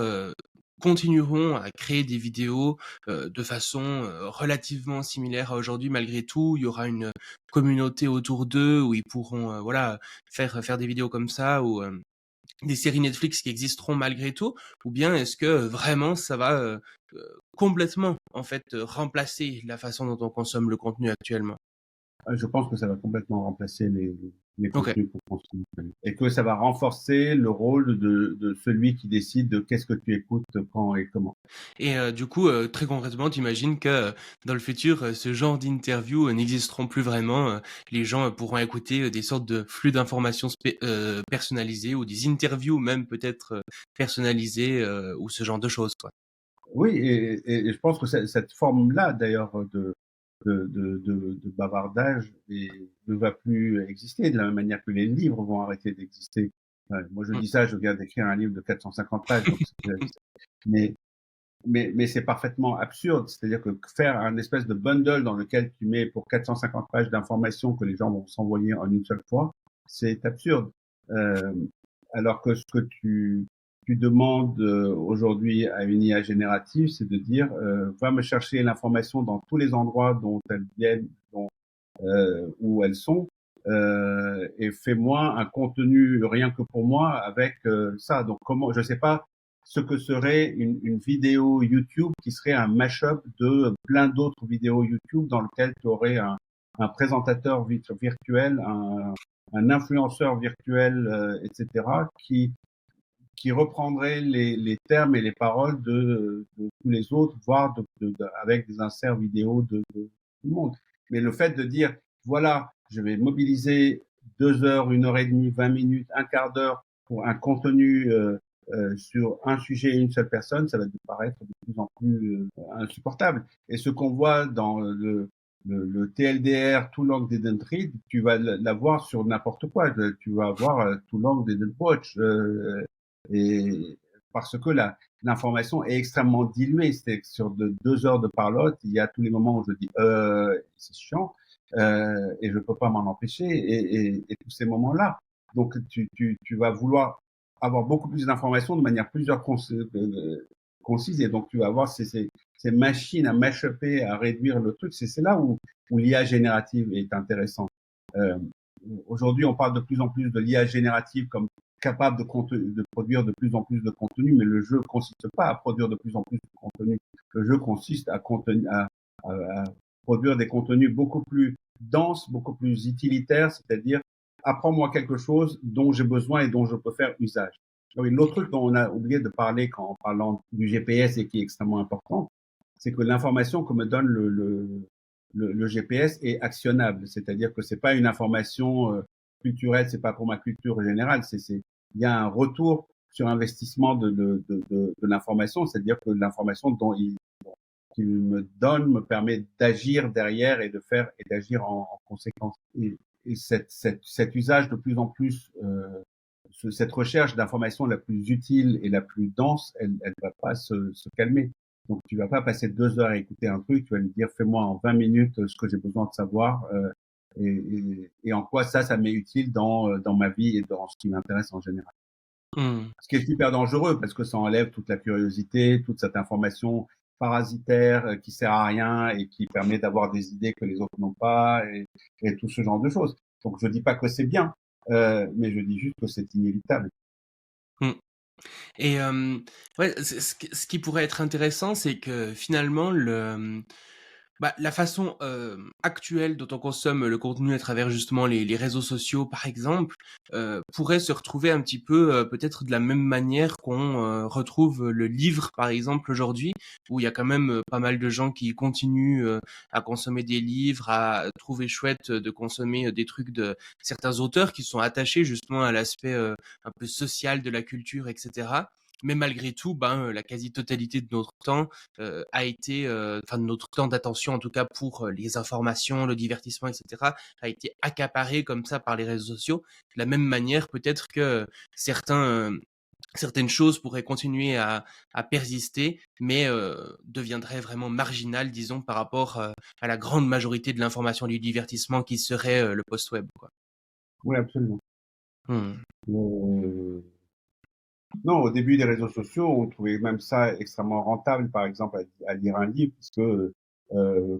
continueront à créer des vidéos, de façon, relativement similaire à aujourd'hui malgré tout? Il y aura une communauté autour d'eux où ils pourront, voilà, faire des vidéos comme ça ou, des séries Netflix qui existeront malgré tout? Ou bien est-ce que, vraiment ça va, complètement, en fait, remplacer la façon dont on consomme le contenu actuellement? Je pense que ça va complètement remplacer les OK. contenus qu'on consomme. Et que ça va renforcer le rôle de celui qui décide de qu'est-ce que tu écoutes, quand et comment. Et du coup, très concrètement, tu imagines que, dans le futur, ce genre d'interviews, n'existeront plus vraiment, les gens, pourront écouter, des sortes de flux d'informations personnalisés ou des interviews même peut-être, personnalisées, ou ce genre de choses, quoi? Oui, et je pense que cette forme-là, d'ailleurs, de bavardage ne va plus exister, de la même manière que les livres vont arrêter d'exister. Moi, je Mmh. dis ça, je viens d'écrire un livre de 450 pages, donc mais, mais c'est parfaitement absurde. C'est-à-dire que faire un espèce de bundle dans lequel tu mets pour 450 pages d'informations que les gens vont s'envoyer en une seule fois, c'est absurde. Euh, alors que ce que tu demandes aujourd'hui à une IA générative, c'est de dire va me chercher l'information dans tous les endroits dont elles viennent, où elles sont, et fais-moi un contenu rien que pour moi avec ça. Donc comment, je sais pas ce que serait une vidéo YouTube qui serait un mash-up de plein d'autres vidéos YouTube dans lequel tu aurais un présentateur virtuel, un influenceur virtuel, etc., qui reprendrait les termes et les paroles de tous les autres, voire avec des inserts vidéo de tout le monde. Mais le fait de dire, voilà, je vais mobiliser 2 heures, 1 heure et demie, 20 minutes, un quart d'heure pour un contenu sur un sujet et une seule personne, ça va te paraître de plus en plus insupportable. Et ce qu'on voit dans le TLDR, Too Long Didn't Read, tu vas l'avoir sur n'importe quoi. Tu vas avoir Too Long Didn't Watch. Et parce que l'information est extrêmement diluée. C'est que sur 2 heures de parlotte, il y a tous les moments où je dis c'est chiant et je peux pas m'en empêcher et tous ces moments-là. Donc tu vas vouloir avoir beaucoup plus d'informations de manière concise et donc tu vas avoir ces machines à mashuper, à réduire le truc. C'est là où l'IA générative est intéressante. Euh, Aujourd'hui, on parle de plus en plus de l'IA générative comme capable de produire de plus en plus de contenu, mais le jeu consiste pas à produire de plus en plus de contenu. Le jeu consiste à produire des contenus beaucoup plus denses, beaucoup plus utilitaires, c'est-à-dire apprends-moi quelque chose dont j'ai besoin et dont je peux faire usage. Oui, l'autre truc dont on a oublié de parler en parlant du GPS et qui est extrêmement important, c'est que l'information que me donne le GPS est actionnable, c'est-à-dire que c'est pas une information culturelle, c'est pas pour ma culture générale, il y a un retour sur investissement de l'information, c'est-à-dire que l'information qu'il me donne me permet d'agir derrière et d'agir en conséquence. Et cet usage de plus en plus, cette recherche d'information la plus utile et la plus dense, elle va pas se calmer. Donc tu vas pas passer 2 heures à écouter un truc, tu vas lui dire fais-moi en 20 minutes ce que j'ai besoin de savoir et en quoi ça m'est utile dans ma vie et dans ce qui m'intéresse en général. Mmh. Ce qui est super dangereux parce que ça enlève toute la curiosité, toute cette information parasitaire qui sert à rien et qui permet d'avoir des idées que les autres n'ont pas et tout ce genre de choses. Donc je dis pas que c'est bien, mais je dis juste que c'est inévitable. Mmh. Et ouais, ce qui pourrait être intéressant, c'est que finalement bah, la façon, actuelle dont on consomme le contenu à travers justement les réseaux sociaux, par exemple, pourrait se retrouver un petit peu, peut-être de la même manière qu'on, retrouve le livre, par exemple, aujourd'hui, où il y a quand même, pas mal de gens qui continuent, à consommer des livres, à trouver chouette, de consommer, des trucs de certains auteurs qui sont attachés justement à l'aspect, un peu social de la culture et cetera. Mais malgré tout, ben, la quasi-totalité de notre temps, a été, enfin de notre temps d'attention en tout cas pour les informations, le divertissement, etc., a été accaparé comme ça par les réseaux sociaux. De la même manière, peut-être que certaines choses pourraient continuer à persister, mais deviendraient vraiment marginales, disons, par rapport à la grande majorité de l'information et du divertissement qui serait le post-web, quoi. Oui, absolument. Hmm. Euh, Non, au début des réseaux sociaux, on trouvait même ça extrêmement rentable, par exemple, à lire un livre, puisque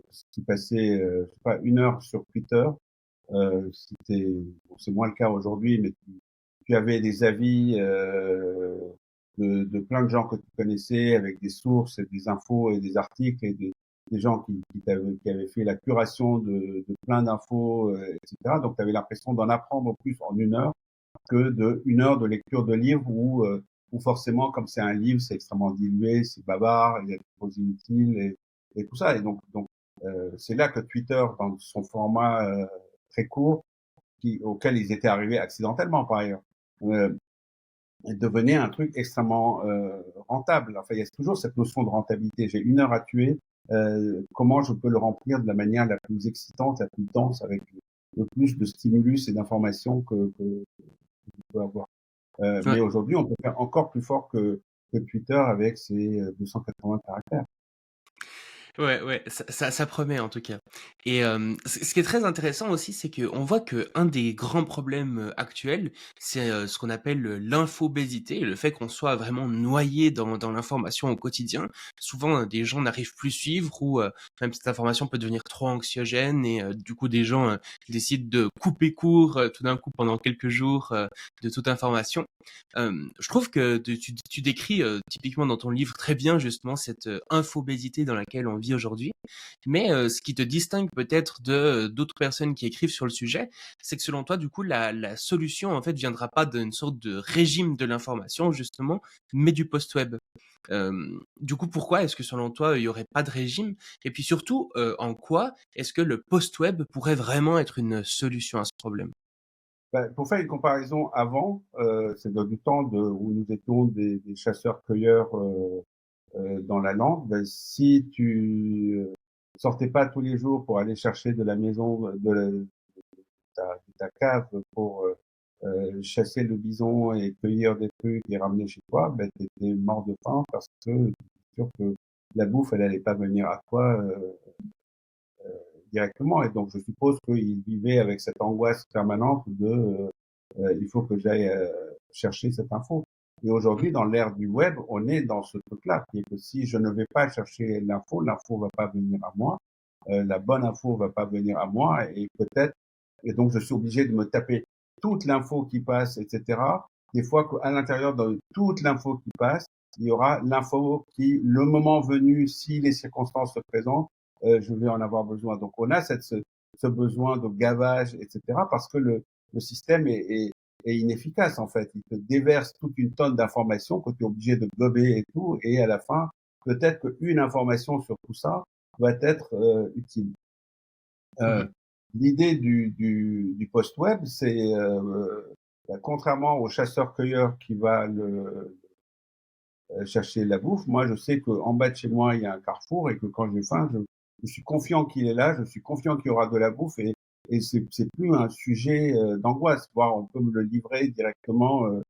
si tu passais, je sais pas, 1 heure sur Twitter, bon, c'est moins le cas aujourd'hui, mais tu avais des avis de plein de gens que tu connaissais, avec des sources, et des infos et des articles des gens qui avaient fait la curation de plein d'infos, etc. Donc, tu avais l'impression d'en apprendre plus en 1 heure que de 1 heure de lecture de livre où forcément, comme c'est un livre, c'est extrêmement dilué, c'est bavard, il y a des choses inutiles et tout ça. Et donc c'est là que Twitter, dans son format très court, auquel ils étaient arrivés accidentellement par ailleurs, euh, devenait un truc extrêmement rentable. Enfin, il y a toujours cette notion de rentabilité. J'ai 1 heure à tuer. Comment je peux le remplir de la manière la plus excitante, la plus dense, avec le plus de stimulus et d'informations que je peux avoir. Ouais. Mais aujourd'hui, on peut faire encore plus fort que Twitter avec ses 280 caractères. Ouais, ouais, ça promet en tout cas. Et ce qui est très intéressant aussi, c'est qu'on voit que un des grands problèmes actuels, c'est ce qu'on appelle l'infobésité, le fait qu'on soit vraiment noyé dans l'information au quotidien. Souvent, des gens n'arrivent plus à suivre ou même cette information peut devenir trop anxiogène et du coup, des gens décident de couper court tout d'un coup pendant quelques jours de toute information. Je trouve que tu décris typiquement dans ton livre très bien justement cette infobésité dans laquelle on vit aujourd'hui. Mais ce qui te distingue peut-être de d'autres personnes qui écrivent sur le sujet, c'est que selon toi, du coup, la solution en fait viendra pas d'une sorte de régime de l'information justement, mais du post-web. Du coup, pourquoi est-ce que selon toi, il y aurait pas de régime? Et puis surtout, en quoi est-ce que le post-web pourrait vraiment être une solution à ce problème? Ben, pour faire une comparaison avant, c'est dans du temps où nous étions des chasseurs-cueilleurs dans la lande. Ben, si tu sortais pas tous les jours pour aller chercher de la maison, de ta cave pour chasser le bison et cueillir des trucs et ramener chez toi, ben, tu étais mort de faim parce que tu es sûr que la bouffe, elle allait pas venir à toi directement. Et donc, je suppose qu'il vivait avec cette angoisse permanente de il faut que j'aille chercher cette info. Et aujourd'hui, dans l'ère du web, on est dans ce truc-là, qui est que si je ne vais pas chercher l'info va pas venir à moi, la bonne info va pas venir à moi, et peut-être, et donc je suis obligé de me taper toute l'info qui passe, etc. Des fois, à l'intérieur de toute l'info qui passe, il y aura l'info qui, le moment venu, si les circonstances se présentent, je vais en avoir besoin. Donc, on a ce besoin de gavage, etc., parce que le système est inefficace, en fait. Il te déverse toute une tonne d'informations que tu es obligé de gober et tout, et à la fin, peut-être qu'une information sur tout ça va être utile. Mmh. Euh, L'idée du post-web, c'est, contrairement au chasseur-cueilleur qui va chercher la bouffe, moi je sais qu'en bas de chez moi, il y a un carrefour et que quand j'ai faim, je suis confiant qu'il est là, je suis confiant qu'il y aura de la bouffe et c'est plus un sujet d'angoisse, voire on peut me le livrer directement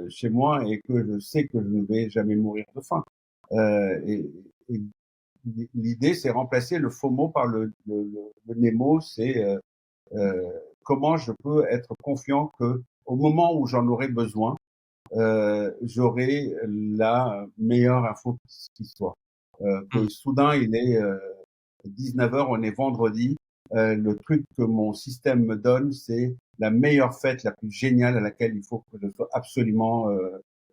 chez moi et que je sais que je ne vais jamais mourir de faim. Et l'idée, c'est remplacer le FOMO par le NEMO, c'est comment je peux être confiant que au moment où j'en aurai besoin, j'aurai la meilleure info qui soit. Que Mmh. soudain, il est 19 heures, on est vendredi, le truc que mon système me donne, c'est la meilleure fête, la plus géniale à laquelle il faut que je sois absolument,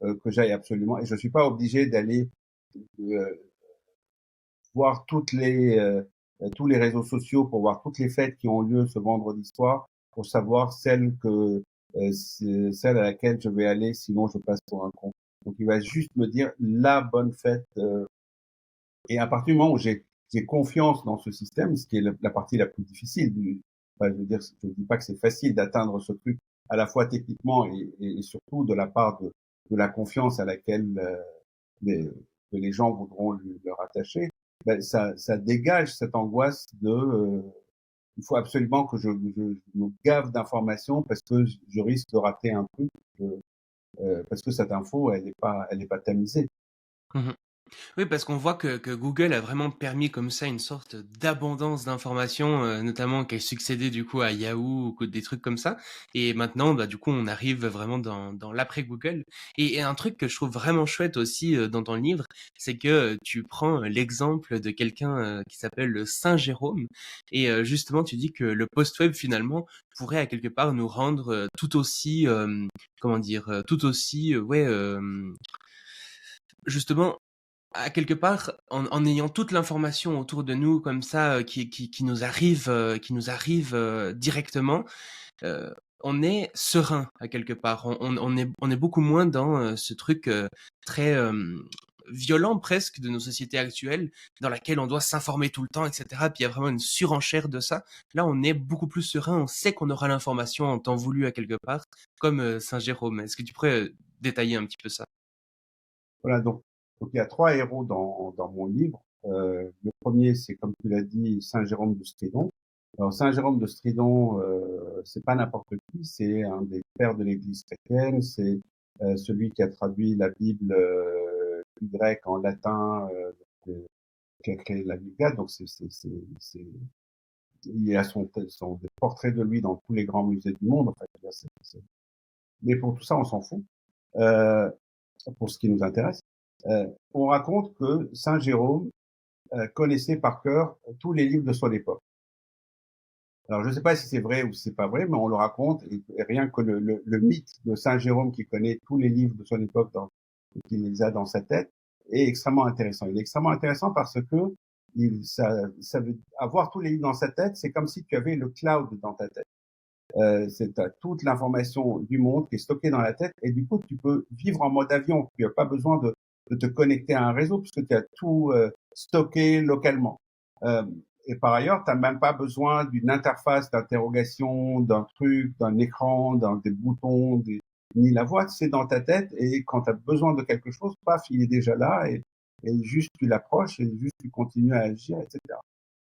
que j'aille absolument. Et je suis pas obligé d'aller euh, voir tous les réseaux sociaux pour voir toutes les fêtes qui ont lieu ce vendredi soir pour savoir celle à laquelle je vais aller, sinon je passe pour un con. Donc il va juste me dire la bonne fête. Et à partir du moment où j'ai confiance dans ce système, ce qui est la partie la plus difficile enfin, je veux dire, je dis pas que c'est facile d'atteindre ce truc à la fois techniquement et surtout de la part de la confiance à laquelle les, que les gens voudront leur attacher, ben, ça dégage cette angoisse de il faut absolument que je me gave d'informations parce que je risque de rater un truc parce que cette info elle est pas tamisée. Mmh. Oui, parce qu'on voit que Google a vraiment permis comme ça une sorte d'abondance d'informations, notamment qui a succédé du coup à Yahoo ou des trucs comme ça. Et maintenant, bah, du coup, on arrive vraiment dans l'après Google. Et un truc que je trouve vraiment chouette aussi dans ton livre, c'est que tu prends l'exemple de quelqu'un qui s'appelle le Saint Jérôme. Et justement, tu dis que le post-web finalement pourrait à quelque part nous rendre tout aussi, comment dire, tout aussi, ouais, justement à quelque part, en ayant toute l'information autour de nous comme ça, qui nous arrive, directement, heu, on est serein à quelque part. On est beaucoup moins dans, ce truc, très, violent presque de nos sociétés actuelles, dans laquelle on doit s'informer tout le temps et cetera. Puis il y a vraiment une surenchère de ça. Là, on est beaucoup plus serein, on sait qu'on aura l'information en temps voulu à quelque part, comme, saint Jérôme. Est-ce que tu pourrais, détailler un petit peu ça? Voilà, donc il y a trois héros dans mon livre. Le premier, c'est comme tu l'as dit, Saint Jérôme de Stridon. Alors Saint Jérôme de Stridon, c'est pas n'importe qui, c'est un des pères de l'Église chrétienne, c'est celui qui a traduit la Bible du grec en latin, qui a créé la Vulgate. Donc il y a des portraits de lui dans tous les grands musées du monde. En fait, mais pour tout ça, on s'en fout. Euh, pour ce qui nous intéresse, on raconte que Saint Jérôme connaissait par cœur tous les livres de son époque. Alors, je ne sais pas si c'est vrai ou si c'est pas vrai, mais on le raconte, et rien que le mythe de Saint Jérôme qui connaît tous les livres de son époque et qui les a dans sa tête est extrêmement intéressant. Il est extrêmement intéressant parce que ça veut avoir tous les livres dans sa tête, c'est comme si tu avais le cloud dans ta tête. C'est toute l'information du monde qui est stockée dans la tête et du coup tu peux vivre en mode avion. Tu n'as pas besoin de te connecter à un réseau puisque tu as tout stocké localement. Euh, et par ailleurs, tu n'as même pas besoin d'une interface d'interrogation, d'un truc, d'un écran, des boutons, ni la voix. C'est dans ta tête et quand tu as besoin de quelque chose, paf, il est déjà là et juste tu l'approches et juste tu continues à agir, etc.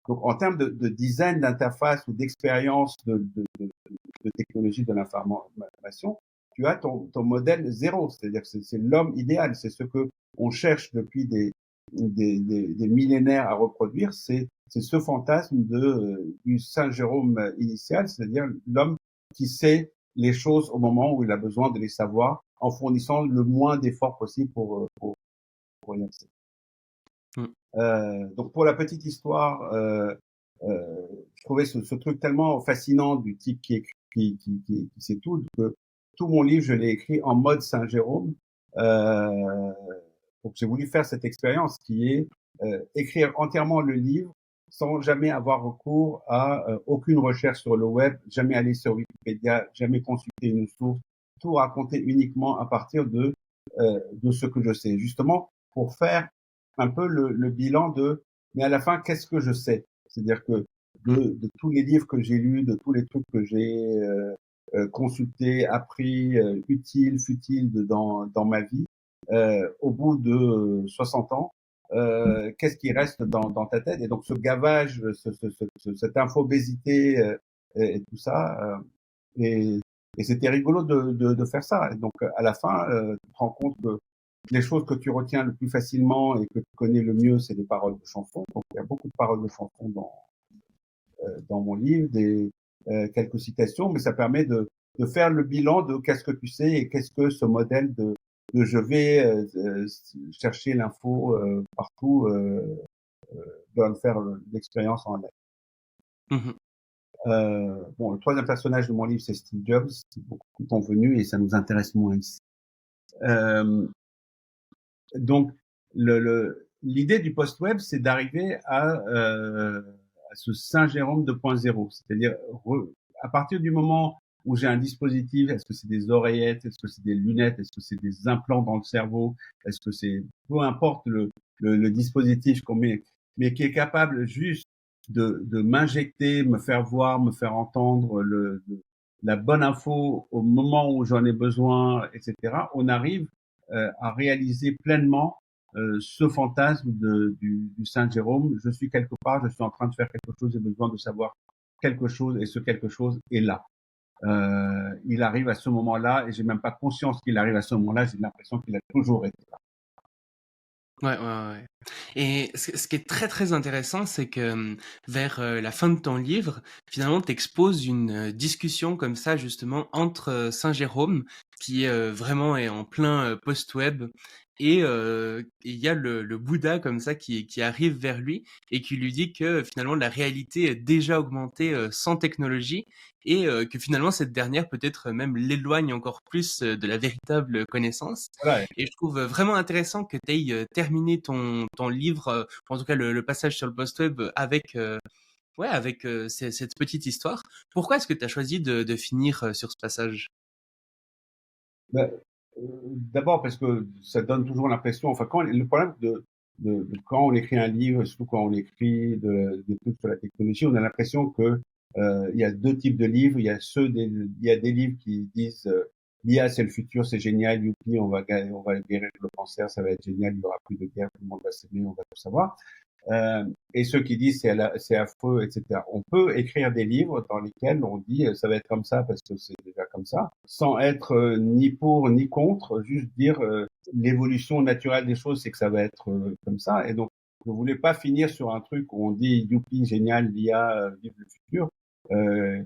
Donc, en termes de design d'interface ou d'expérience de technologie de l'information, tu as ton modèle zéro, c'est-à-dire que c'est l'homme idéal, c'est ce que on cherche depuis des millénaires à reproduire, c'est ce fantasme du Saint Jérôme initial, c'est-à-dire l'homme qui sait les choses au moment où il a besoin de les savoir, en fournissant le moins d'efforts possible pour y accéder. Mmh. Donc pour la petite histoire, je trouvais ce truc tellement fascinant du type qui sait tout, que tout mon livre, je l'ai écrit en mode Saint Jérôme. Donc j'ai voulu faire cette expérience qui est écrire entièrement le livre sans jamais avoir recours à aucune recherche sur le web, jamais aller sur Wikipédia, jamais consulter une source, tout raconter uniquement à partir de ce que je sais, justement pour faire un peu le bilan mais à la fin, qu'est-ce que je sais? C'est-à-dire que Mmh. de tous les livres que j'ai lus, de tous les trucs que j'ai consultés, appris, utiles, futiles dans ma vie, au bout de 60 ans, qu'est-ce qui reste dans ta tête? Et donc ce gavage, cette infobésité et tout ça, et, et c'était rigolo de faire ça. Et donc à la fin, tu te rends compte que les choses que tu retiens le plus facilement et que tu connais le mieux, c'est les paroles de chansons. Donc il y a beaucoup de paroles de chansons dans mon livre, quelques citations, mais ça permet de faire le bilan de qu'est-ce que tu sais et qu'est-ce que ce modèle de je vais chercher l'info partout doit me faire l'expérience en live. Mmh. Bon, le troisième personnage de mon livre, c'est Steve Jobs, c'est beaucoup plus convenu et ça nous intéresse moins ici. Donc, l'idée du post-web, c'est d'arriver à ce Saint Jérôme 2.0, c'est-à-dire à partir du moment où j'ai un dispositif, est-ce que c'est des oreillettes, est-ce que c'est des lunettes, est-ce que c'est des implants dans le cerveau, est-ce que c'est peu importe le dispositif qu'on met, mais qui est capable juste de m'injecter, me faire voir, me faire entendre la bonne info au moment où j'en ai besoin, etc. On arrive à réaliser pleinement ce fantasme du Saint Jérôme. Je suis quelque part, je suis en train de faire quelque chose, j'ai besoin de savoir quelque chose et ce quelque chose est là. Il arrive à ce moment-là et j'ai même pas conscience qu'il arrive à ce moment-là, j'ai l'impression qu'il a toujours été là. Ouais, ouais, ouais. Et ce qui est très, très intéressant, c'est que, vers, la fin de ton livre, finalement, tu exposes une, discussion comme ça justement entre, Saint Jérôme qui, vraiment est en plein, post-web et il y a le Bouddha comme ça qui arrive vers lui et qui lui dit que finalement la réalité est déjà augmentée sans technologie et que finalement cette dernière peut-être même l'éloigne encore plus de la véritable connaissance. Voilà. Et je trouve vraiment intéressant que tu aies terminé ton livre, en tout cas le passage sur le post-web avec, ouais, avec cette petite histoire. Pourquoi est-ce que tu as choisi de finir sur ce passage? Bah, d'abord parce que ça donne toujours l'impression, enfin, quand le problème de quand on écrit un livre, surtout quand on écrit des trucs sur la technologie, on a l'impression que il y a deux types de livres. Il y a des livres qui disent l'IA c'est le futur, c'est génial, youpi, on va guérir le cancer, ça va être génial, il y aura plus de guerre, tout le monde va s'aimer, on va tout savoir. Et ceux qui disent c'est affreux, etc. On peut écrire des livres dans lesquels on dit ça va être comme ça parce que c'est déjà comme ça, sans être ni pour ni contre, juste dire l'évolution naturelle des choses, c'est que ça va être comme ça. Et donc, je voulais pas finir sur un truc où on dit youpi, génial, l'IA, vive le futur, euh,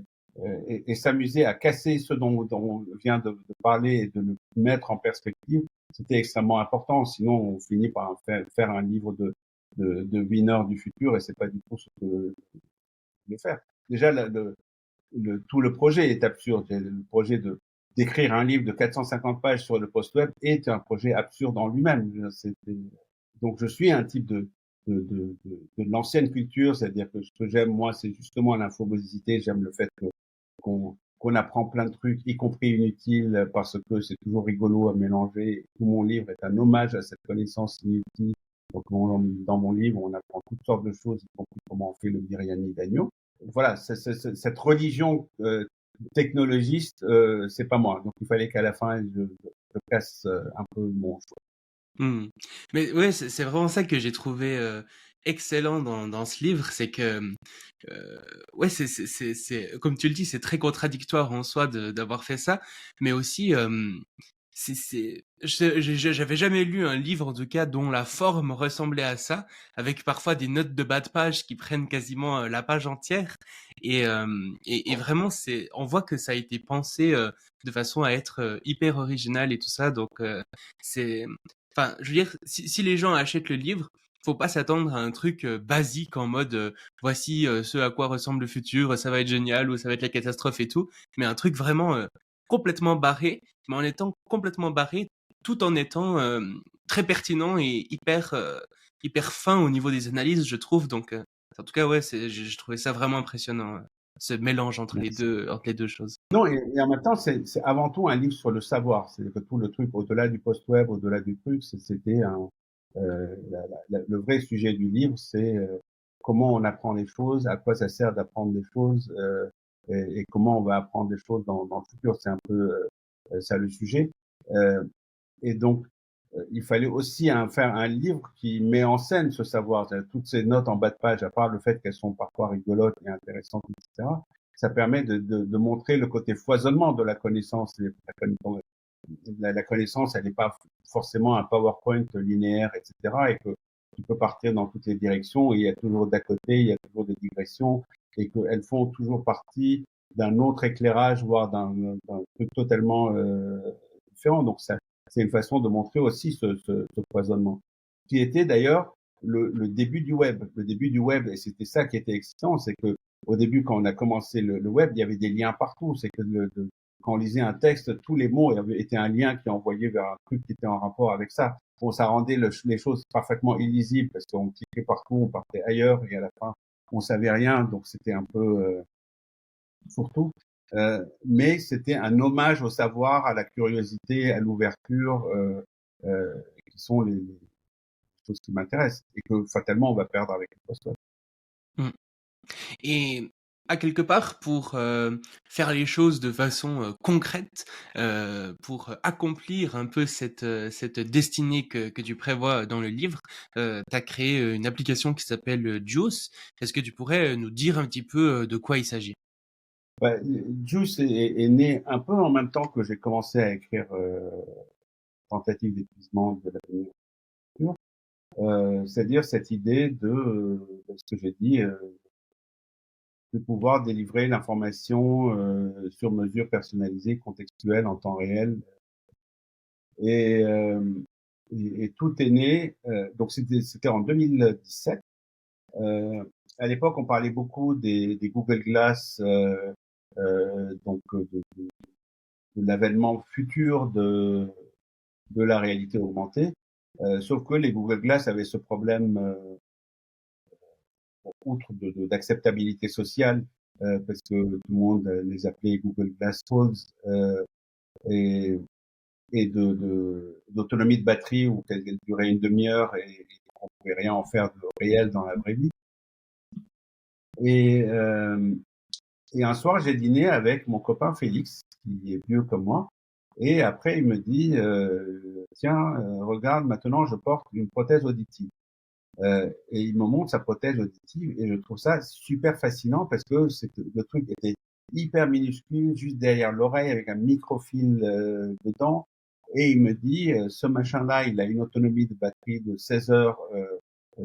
et s'amuser à casser ce dont on vient de parler et de le mettre en perspective. C'était extrêmement important. Sinon, on finit par faire un livre de winner du futur et c'est pas du tout ce que je voulais faire. Déjà, tout le projet est absurde. Le projet d'écrire un livre de 450 pages sur le post-web est un projet absurde en lui-même. Donc, je suis un type de l'ancienne culture, c'est-à-dire que ce que j'aime, moi, c'est justement l'infobosité. J'aime le fait qu'on apprend plein de trucs, y compris inutiles, parce que c'est toujours rigolo à mélanger. Tout mon livre est un hommage à cette connaissance inutile. Donc, dans mon livre, on apprend toutes sortes de choses, y compris comment on fait le biryani d'agneau. Voilà, cette religion technologiste, c'est pas moi. Donc, il fallait qu'à la fin, je casse un peu mon choix. Mmh. Mais ouais, c'est vraiment ça que j'ai trouvé excellent dans ce livre, c'est que euh, ouais, comme tu le dis, c'est très contradictoire en soi d'avoir fait ça, mais aussi j'avais jamais lu un livre en tout cas dont la forme ressemblait à ça, avec parfois des notes de bas de page qui prennent quasiment la page entière, et vraiment on voit que ça a été pensé de façon à être hyper original et tout ça, donc c'est Enfin, je veux dire, si les gens achètent le livre, faut pas s'attendre à un truc basique en mode voici ce à quoi ressemble le futur, ça va être génial ou ça va être la catastrophe et tout, mais un truc vraiment complètement barré, mais en étant complètement barré, tout en étant très pertinent et hyper fin au niveau des analyses, je trouve. Donc, en tout cas, ouais, j'ai trouvé ça vraiment impressionnant, ce mélange Merci. entre les deux choses. Non, et en même temps, c'est avant tout un livre sur le savoir. C'est que tout le truc, au-delà du post-web, au-delà du truc, c'était le vrai sujet du livre, c'est comment on apprend les choses, à quoi ça sert d'apprendre des choses, et comment on va apprendre des choses dans le futur. C'est un peu ça le sujet. Euh, et donc, il fallait aussi faire un livre qui met en scène ce savoir. Toutes ces notes en bas de page, à part le fait qu'elles sont parfois rigolotes et intéressantes, etc., ça permet de montrer le côté foisonnement de la connaissance. La connaissance, elle n'est pas forcément un PowerPoint linéaire, etc., et que tu peux partir dans toutes les directions, et il y a toujours d'à côté, il y a toujours des digressions, et qu'elles font toujours partie d'un autre éclairage, voire d'un truc totalement différent. Donc, ça, c'est une façon de montrer aussi ce foisonnement, qui était d'ailleurs le début du web. Le début du web, et c'était ça qui était excitant, c'est que au début, quand on a commencé le web, il y avait des liens partout. C'est que quand on lisait un texte, tous les mots étaient un lien qui envoyait vers un truc qui était en rapport avec ça. Bon, ça rendait les choses parfaitement illisibles parce qu'on cliquait partout, on partait ailleurs et à la fin, on savait rien. Donc c'était un peu fourre-tout. Mais c'était un hommage au savoir, à la curiosité, à l'ouverture, qui sont les choses qui m'intéressent et que fatalement on va perdre avec le post-web. Mm. Et à quelque part, pour faire les choses de façon concrète, pour accomplir un peu cette destinée que tu prévois dans le livre, tu as créé une application qui s'appelle Juice. Est-ce que tu pourrais nous dire un petit peu de quoi il s'agit? Ouais, Juice est né un peu en même temps que j'ai commencé à écrire Tentative d'épuisement de l'avenir futur. C'est-à-dire cette idée de ce que j'ai dit, de pouvoir délivrer l'information sur mesure, personnalisée, contextuelle, en temps réel. Et et tout est né. Donc c'était en 2017. À l'époque, on parlait beaucoup des Google Glass, donc de l'avènement futur de la réalité augmentée. Sauf que les Google Glass avaient ce problème, outre d'acceptabilité sociale, parce que tout le monde les appelait Google Glass Phones, et, et d'autonomie de batterie où qu'elle durait une demi-heure et on pouvait rien en faire de réel dans la vraie vie. Et, euh, et un soir, j'ai dîné avec mon copain Félix, qui est vieux comme moi. Et après, il me dit, tiens, regarde, maintenant, je porte une prothèse auditive. Et il me montre sa prothèse auditive et je trouve ça super fascinant parce que le truc était hyper minuscule, juste derrière l'oreille avec un microfilm dedans. Et il me dit, ce machin-là, il a une autonomie de batterie de 16 heures,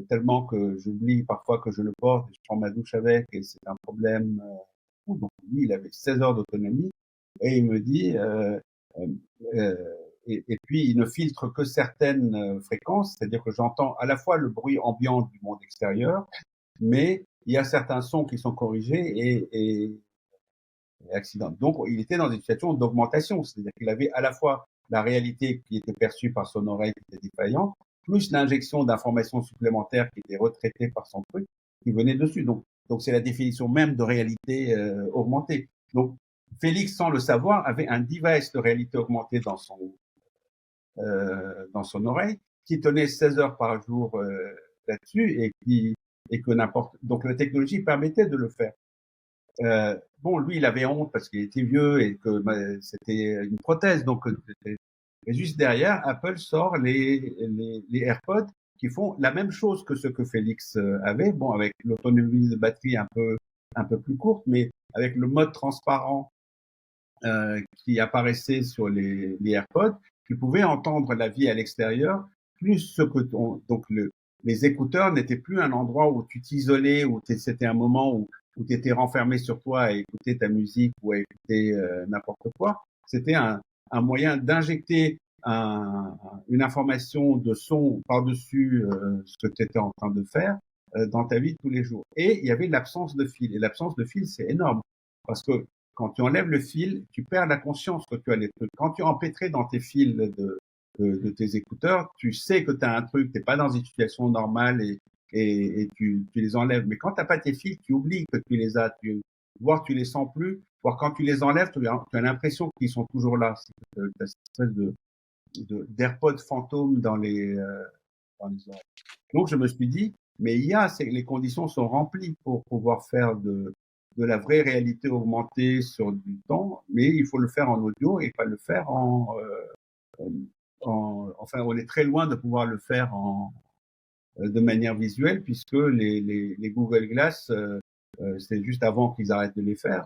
tellement que j'oublie parfois que je le porte, et je prends ma douche avec et c'est un problème. Donc lui, il avait 16 heures d'autonomie et il me dit, euh, euh, et puis il ne filtre que certaines fréquences, c'est-à-dire que j'entends à la fois le bruit ambiant du monde extérieur, mais il y a certains sons qui sont corrigés et accidents. Donc il était dans une situation d'augmentation, c'est-à-dire qu'il avait à la fois la réalité qui était perçue par son oreille qui était défaillante, plus l'injection d'informations supplémentaires qui étaient retraitées par son truc qui venait dessus. Donc c'est la définition même de réalité augmentée. Donc Félix, sans le savoir, avait un device de réalité augmentée dans son oreille, qui tenait 16 heures par jour là-dessus et que n'importe. Donc la technologie permettait de le faire. Bon, lui, il avait honte parce qu'il était vieux et que c'était une prothèse. Donc, et juste derrière, Apple sort les AirPods qui font la même chose que ce que Félix avait. Bon, avec l'autonomie de batterie un peu plus courte, mais avec le mode transparent qui apparaissait sur les AirPods, tu pouvais entendre la vie à l'extérieur, plus ce que donc les écouteurs n'étaient plus un endroit où tu t'isolais, où c'était un moment où tu étais renfermé sur toi à écouter ta musique ou à écouter n'importe quoi. C'était un moyen d'injecter une information de son par-dessus ce que tu étais en train de faire dans ta vie de tous les jours. Et il y avait l'absence de fil. Et l'absence de fil, c'est énorme. Parce que quand tu enlèves le fil, tu perds la conscience que tu as les trucs. Quand tu es empêtré dans tes fils de tes écouteurs, tu sais que tu as un truc, tu n'es pas dans une situation normale et tu les enlèves. Mais quand tu n'as pas tes fils, tu oublies que tu les as. Voire tu les sens plus, voire quand tu les enlèves, tu as l'impression qu'ils sont toujours là. Tu as cette espèce d'AirPod fantôme dans les oreilles. Donc je me suis dit, mais les conditions sont remplies pour pouvoir faire de la vraie réalité augmentée sur du temps, mais il faut le faire en audio et pas le faire enfin, on est très loin de pouvoir le faire de manière visuelle puisque les Google Glass, c'est juste avant qu'ils arrêtent de les faire.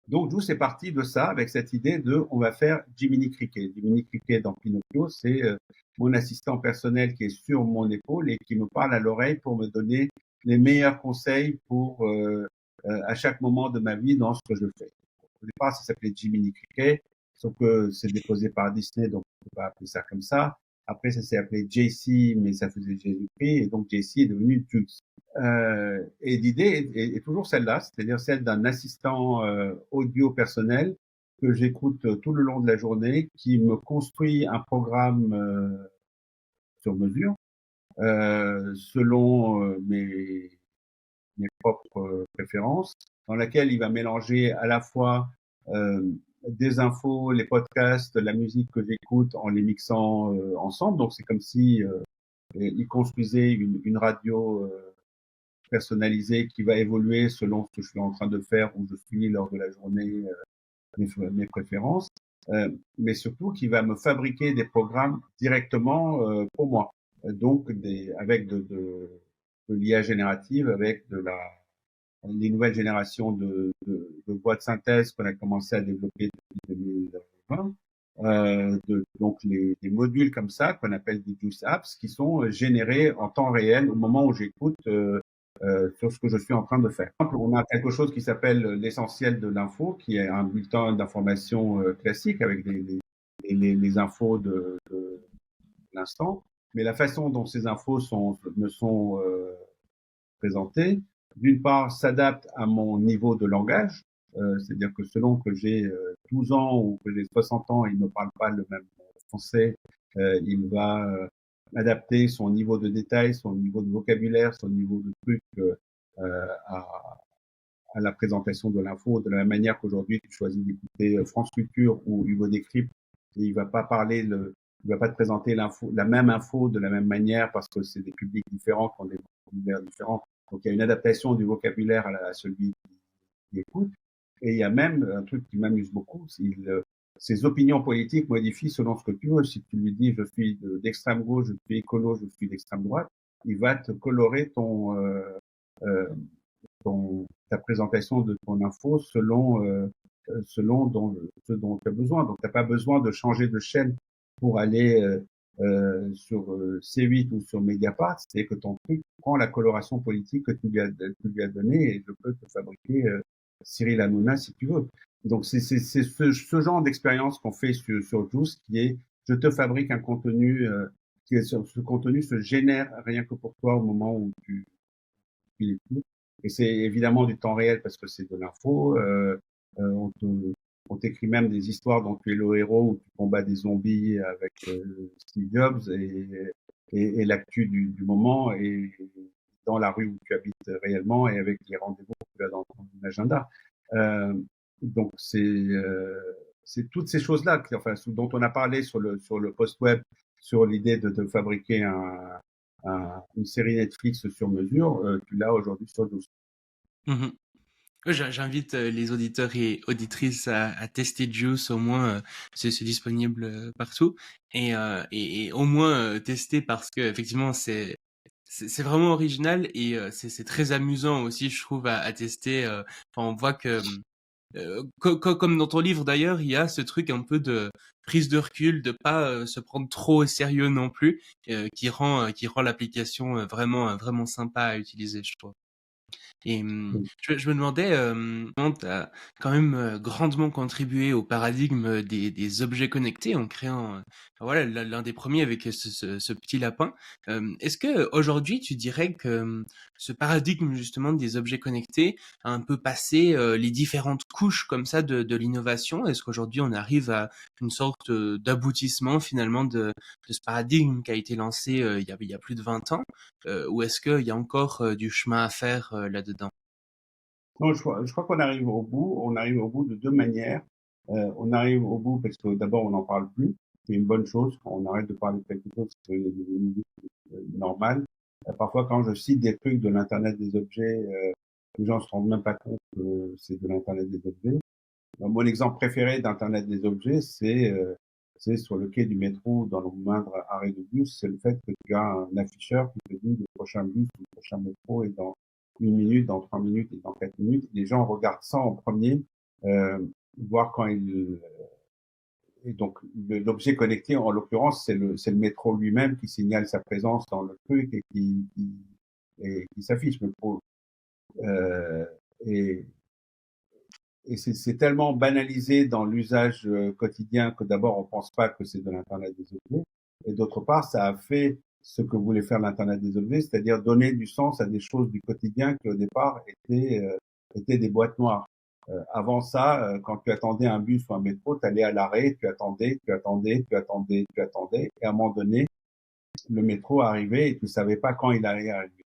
Donc, d'où c'est parti de ça, avec cette idée on va faire Jiminy Cricket. Jiminy Cricket dans Pinocchio, c'est mon assistant personnel qui est sur mon épaule et qui me parle à l'oreille pour me donner les meilleurs conseils pour à chaque moment de ma vie dans ce que je fais. Au départ, ça s'appelait Jiminy Cricket, sauf que c'est déposé par Disney, donc on peut pas appeler ça comme ça. Après, ça s'est appelé JC, mais ça faisait Jésus-Christ, et donc JC est devenu Jules. Et l'idée est toujours celle-là, c'est-à-dire celle d'un assistant audio personnel que j'écoute tout le long de la journée, qui me construit un programme sur mesure selon mes propres préférences, dans laquelle il va mélanger à la fois des infos, les podcasts, la musique que j'écoute en les mixant ensemble. Donc c'est comme si il construisait une radio personnalisée qui va évoluer selon ce que je suis en train de faire, où je suis lors de la journée, mes préférences, mais surtout qui va me fabriquer des programmes directement pour moi. Donc avec de l'IA générative, avec les nouvelles générations de voix de synthèse qu'on a commencé à développer depuis 2020. Donc les modules comme ça qu'on appelle des Juice Apps qui sont générés en temps réel au moment où j'écoute sur ce que je suis en train de faire. On a quelque chose qui s'appelle l'essentiel de l'info, qui est un bulletin d'information classique avec des les infos de l'instant, mais la façon dont ces infos me sont présentées, d'une part, s'adapte à mon niveau de langage, c'est-à-dire que selon que j'ai 12 ans ou que j'ai 60 ans, il ne parle pas le même français, il va adapter son niveau de détail, son niveau de vocabulaire, son niveau de truc à la présentation de l'info, de la même manière qu'aujourd'hui tu choisis d'écouter France Culture ou Hugo Décrypte, et il va pas il va pas te présenter la même info de la même manière parce que c'est des publics différents qui ont des vocabulaires différents. Donc il y a une adaptation du vocabulaire à celui qui écoute. Et il y a même un truc qui m'amuse beaucoup, ses opinions politiques modifient selon ce que tu veux. Si tu lui dis je suis d'extrême gauche, je suis écolo, je suis d'extrême droite, il va te colorer euh, ta présentation de ton info selon ce dont tu as besoin. Donc, tu n'as pas besoin de changer de chaîne pour aller sur C8 ou sur Mediapart. C'est que ton truc prend la coloration politique que tu lui as donnée et je peux te fabriquer Cyril Hanouna si tu veux. Donc, c'est ce genre d'expérience qu'on fait sur Juice qui est je te fabrique un contenu ce contenu se génère rien que pour toi au moment où tu l'écoutes. Et c'est évidemment du temps réel parce que c'est de l'info. On t'écrit même des histoires dont tu es le héros où tu combats des zombies avec Steve Jobs et l'actu du moment et dans la rue où tu habites réellement et avec les rendez-vous que tu as dans ton agenda. Euh, donc c'est toutes ces choses-là enfin, dont on a parlé sur le post-web, sur l'idée de fabriquer une série Netflix sur mesure, tu l'as aujourd'hui sur 12. Mmh. Ouais, j'invite les auditeurs et auditrices à tester Juice au moins, c'est disponible partout et au moins tester parce que effectivement c'est vraiment original et c'est très amusant aussi je trouve à tester. Enfin, on voit que comme dans ton livre d'ailleurs, il y a ce truc un peu de prise de recul, de pas se prendre trop au sérieux non plus, qui rend l'application vraiment sympa à utiliser, je trouve. Et je me demandais, comment tu as quand même grandement contribué au paradigme des objets connectés en créant, voilà, l'un des premiers avec ce petit lapin. Est-ce que aujourd'hui tu dirais que ce paradigme justement des objets connectés a un peu passé les différentes couches comme ça de l'innovation? Est-ce qu'aujourd'hui on arrive à une sorte d'aboutissement finalement de ce paradigme qui a été lancé il y a plus de 20 ans? Ou est-ce qu'il y a encore du chemin à faire là-dedans? Non, je crois qu'on arrive au bout. On arrive au bout de deux manières. On arrive au bout parce que d'abord, on n'en parle plus. C'est une bonne chose. Quand on arrête de parler de quelque chose, c'est devenu normal. Parfois, quand je cite des trucs de l'Internet des objets, les gens se rendent même pas compte que c'est de l'Internet des objets. Mon exemple préféré d'Internet des objets, c'est sur le quai du métro, dans le moindre arrêt de bus, c'est le fait que tu as un afficheur qui te dit le prochain bus, le prochain métro est dans 1 minute, dans 3 minutes et dans 4 minutes. Les gens regardent ça en premier, euh, voir quand il... Et donc, l'objet connecté, en l'occurrence, c'est le métro lui-même qui signale sa présence dans le truc et qui s'affiche. Euh, et, et c'est tellement banalisé dans l'usage quotidien que d'abord on pense pas que c'est de l'internet des objets et d'autre part ça a fait ce que voulait faire l'internet des objets, c'est-à-dire donner du sens à des choses du quotidien qui au départ étaient des boîtes noires. Avant ça, quand tu attendais un bus ou un métro, tu allais à l'arrêt, tu attendais et à un moment donné le métro arrivait et tu savais pas quand il allait arriver.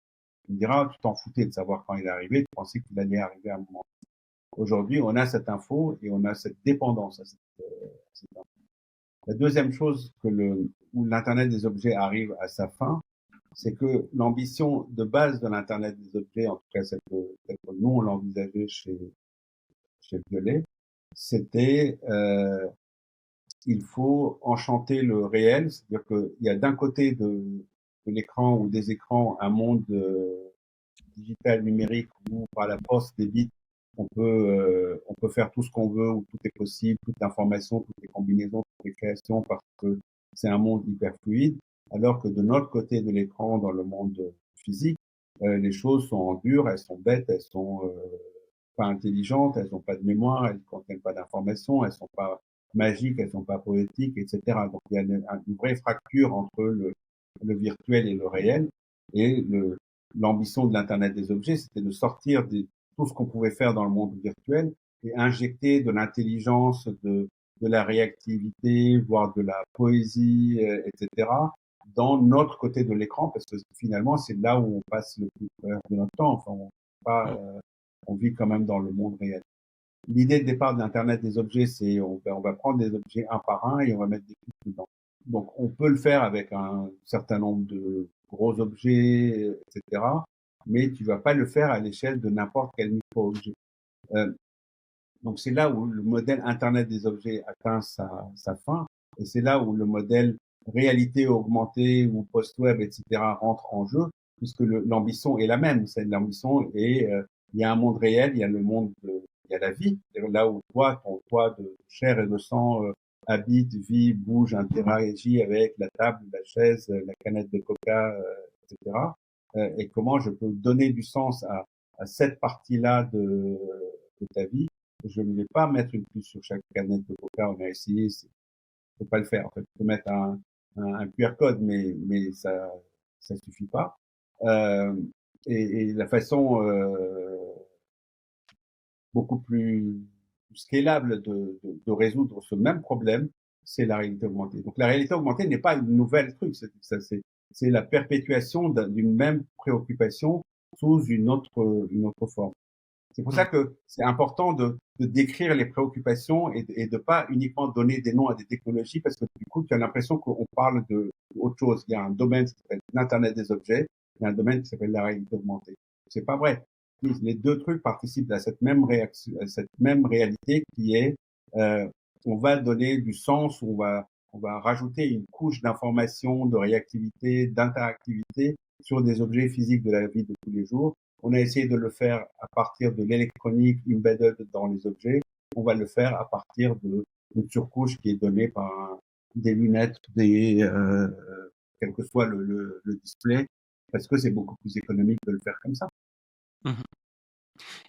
Tu me diras, tu t'en foutais de savoir quand il arrivait, tu pensais qu'il allait arriver à un moment. Aujourd'hui, on a cette info et on a cette dépendance à cette info. La deuxième chose où l'Internet des objets arrive à sa fin, c'est que l'ambition de base de l'Internet des objets, en tout cas celle que nous on l'envisageait chez Violet, c'était il faut enchanter le réel, c'est-à-dire qu'il y a d'un côté de l'écran ou des écrans un monde digital numérique où par la force des bits on peut faire tout ce qu'on veut, où tout est possible, toute l'information, toutes les combinaisons, toutes les créations, parce que c'est un monde hyper fluide, alors que de notre côté de l'écran, dans le monde physique, les choses sont en dur, elles sont bêtes, elles sont pas intelligentes, elles n'ont pas de mémoire, elles contiennent pas d'informations, elles sont pas magiques, elles sont pas poétiques, etc. Donc il y a une vraie fracture entre le virtuel et le réel. Et l'ambition de l'Internet des objets, c'était de sortir tout ce qu'on pouvait faire dans le monde virtuel et injecter de l'intelligence, de la réactivité, voire de la poésie, etc., dans notre côté de l'écran, parce que finalement, c'est là où on passe le plus de notre temps. Enfin, pas, on vit quand même dans le monde réel. L'idée de départ de l'Internet des objets, c'est on va prendre des objets un par un et on va mettre des clips dedans. Donc, on peut le faire avec un certain nombre de gros objets, etc., mais tu vas pas le faire à l'échelle de n'importe quel micro-objet. Euh, donc, c'est là où le modèle Internet des objets atteint sa fin, et c'est là où le modèle réalité augmentée ou post-web, etc., rentre en jeu, puisque l'ambition est la même. C'est l'ambition et il y a un monde réel, il y a le monde il y a la vie, là où toi, ton toit de chair et de sang habite, vit, bouge, interagit avec la table, la chaise, la canette de coca, etc. Et comment je peux donner du sens à cette partie-là de ta vie. Je ne vais pas mettre une puce sur chaque canette de coca. On a essayé, faut pas le faire. En fait, tu peux mettre un QR code, mais ça suffit pas. Euh, et la façon beaucoup plus scalable de résoudre ce même problème, c'est la réalité augmentée. Donc la réalité augmentée n'est pas une nouvelle truc, c'est la perpétuation d'une même préoccupation sous une autre forme. C'est pour ça que c'est important de décrire les préoccupations et de pas uniquement donner des noms à des technologies parce que du coup, tu as l'impression qu'on parle de autre chose. Il y a un domaine qui s'appelle l'Internet des objets, il y a un domaine qui s'appelle la réalité augmentée. C'est pas vrai. Les deux trucs participent à cette même réaction, à cette même réalité qui est, euh, on va donner du sens, on va rajouter une couche d'information, de réactivité, d'interactivité sur des objets physiques de la vie de tous les jours. On a essayé de le faire à partir de l'électronique embedded dans les objets. On va le faire à partir d'une surcouche qui est donnée par des lunettes, quel que soit le display, parce que c'est beaucoup plus économique de le faire comme ça. Mmh.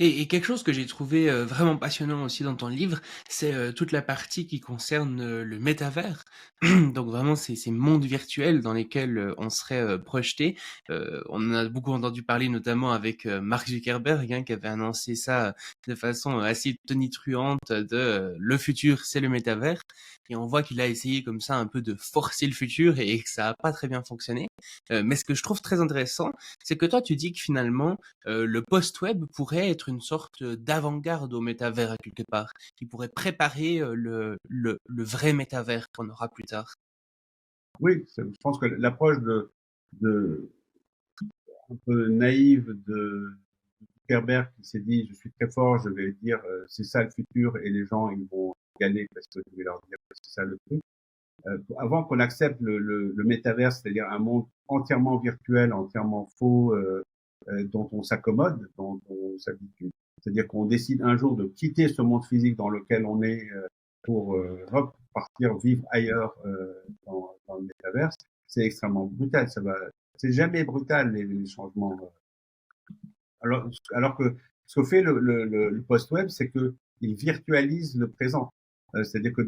Et quelque chose que j'ai trouvé vraiment passionnant aussi dans ton livre, c'est toute la partie qui concerne le métavers. Donc vraiment ces mondes virtuels dans lesquels on serait projeté. On en a beaucoup entendu parler notamment avec Mark Zuckerberg hein, qui avait annoncé ça de façon assez tonitruante de le futur c'est le métavers. Et on voit qu'il a essayé comme ça un peu de forcer le futur et que ça a pas très bien fonctionné. Mais ce que je trouve très intéressant, c'est que toi tu dis que finalement le post-web pourrait être une sorte d'avant-garde au métavers à quelque part, qui pourrait préparer le vrai métavers qu'on aura plus tard. Oui, je pense que l'approche de un peu naïve de Zuckerberg qui s'est dit je suis très fort, je vais dire c'est ça le futur et les gens ils vont y aller parce que je vais leur dire que c'est ça le truc. Avant qu'on accepte le métavers, c'est-à-dire un monde entièrement virtuel, entièrement faux, dont on s'accommode, dont on s'habitue, c'est-à-dire qu'on décide un jour de quitter ce monde physique dans lequel on est pour partir vivre ailleurs dans le métavers, c'est extrêmement brutal. C'est jamais brutal les changements. Alors que ce que fait le post-web, c'est que il virtualise le présent. C'est-à-dire que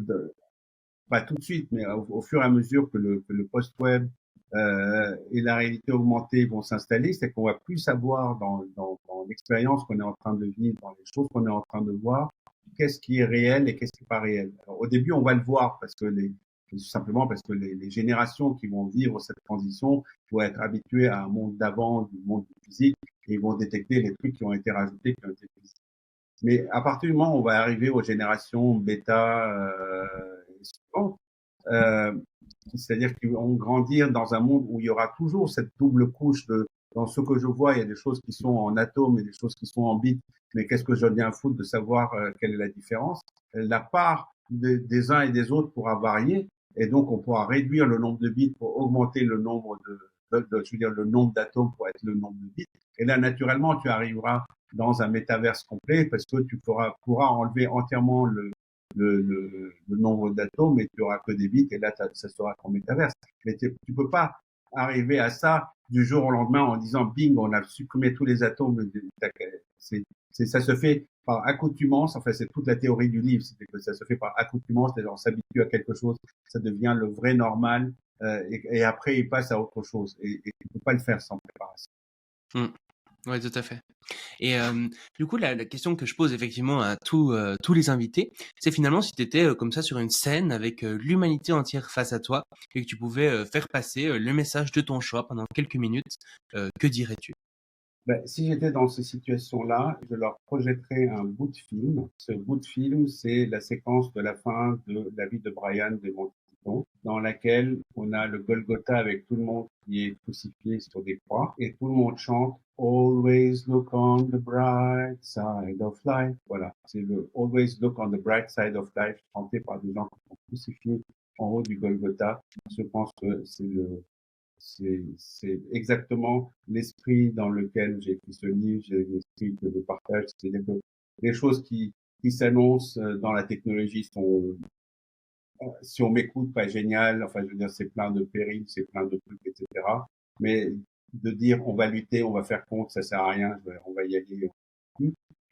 pas tout de suite, mais au fur et à mesure que le post-web et la réalité augmentée vont s'installer, c'est qu'on va plus savoir dans l'expérience qu'on est en train de vivre, dans les choses qu'on est en train de voir, qu'est-ce qui est réel et qu'est-ce qui n'est pas réel. Alors, au début, on va le voir parce que simplement parce que les générations qui vont vivre cette transition vont être habituées à un monde d'avant, du monde du physique, et ils vont détecter les trucs qui ont été rajoutés, qui ont été physiques. Mais à partir du moment où on va arriver aux générations bêta et suivantes, euh, c'est-à-dire qu'ils vont grandir dans un monde où il y aura toujours cette double couche dans ce que je vois, il y a des choses qui sont en atomes et des choses qui sont en bits, mais qu'est-ce que je viens foutre de savoir quelle est la différence? La part des uns et des autres pourra varier, et donc on pourra réduire le nombre de bits pour augmenter le nombre je veux dire, le nombre d'atomes pour être le nombre de bits. Et là, naturellement, tu arriveras dans un métaverse complet parce que tu pourras enlever entièrement le nombre d'atomes et tu auras que des bits et là, ça sera ton métaverse. Mais tu peux pas arriver à ça du jour au lendemain en disant bing, on a supprimé tous les atomes. Ça se fait par accoutumance. Enfin, c'est toute la théorie du livre, c'est que ça se fait par accoutumance. Les gens s'habituent à quelque chose, ça devient le vrai normal, et après ils passent à autre chose. Et tu peux pas le faire sans préparation. Ouais, tout à fait. Et du coup, la question que je pose effectivement à tous les invités, c'est finalement si tu étais comme ça sur une scène avec l'humanité entière face à toi et que tu pouvais faire passer le message de ton choix pendant quelques minutes, que dirais-tu? Ben, si j'étais dans ces situations-là, je leur projetterais un bout de film. Ce bout de film, c'est la séquence de la fin de la vie de Brian de Monty Python, dans laquelle on a le Golgotha avec tout le monde qui est crucifié sur des croix et tout le monde chante Always look on the bright side of life. Voilà, c'est le Always look on the bright side of life chanté par des gens qui sont crucifiés en haut du Golgotha. Je pense que c'est exactement l'esprit dans lequel j'ai écrit ce livre, j'ai l'esprit que je partage. C'est-à-dire que les choses qui s'annoncent dans la technologie sont, si on m'écoute, pas génial. Enfin, je veux dire, c'est plein de périls, c'est plein de trucs, etc. Mais de dire on va lutter, on va faire contre, ça sert à rien, on va y aller.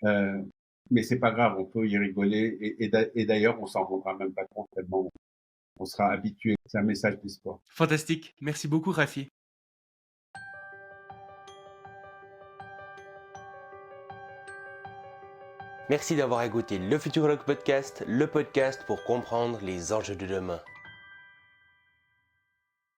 Euh, mais c'est pas grave, on peut y rigoler. Et d'ailleurs, on s'en rendra même pas compte tellement on sera habitué. C'est un message d'espoir. Fantastique. Merci beaucoup, Rafi. Merci d'avoir écouté le Futurologue Podcast, le podcast pour comprendre les enjeux de demain.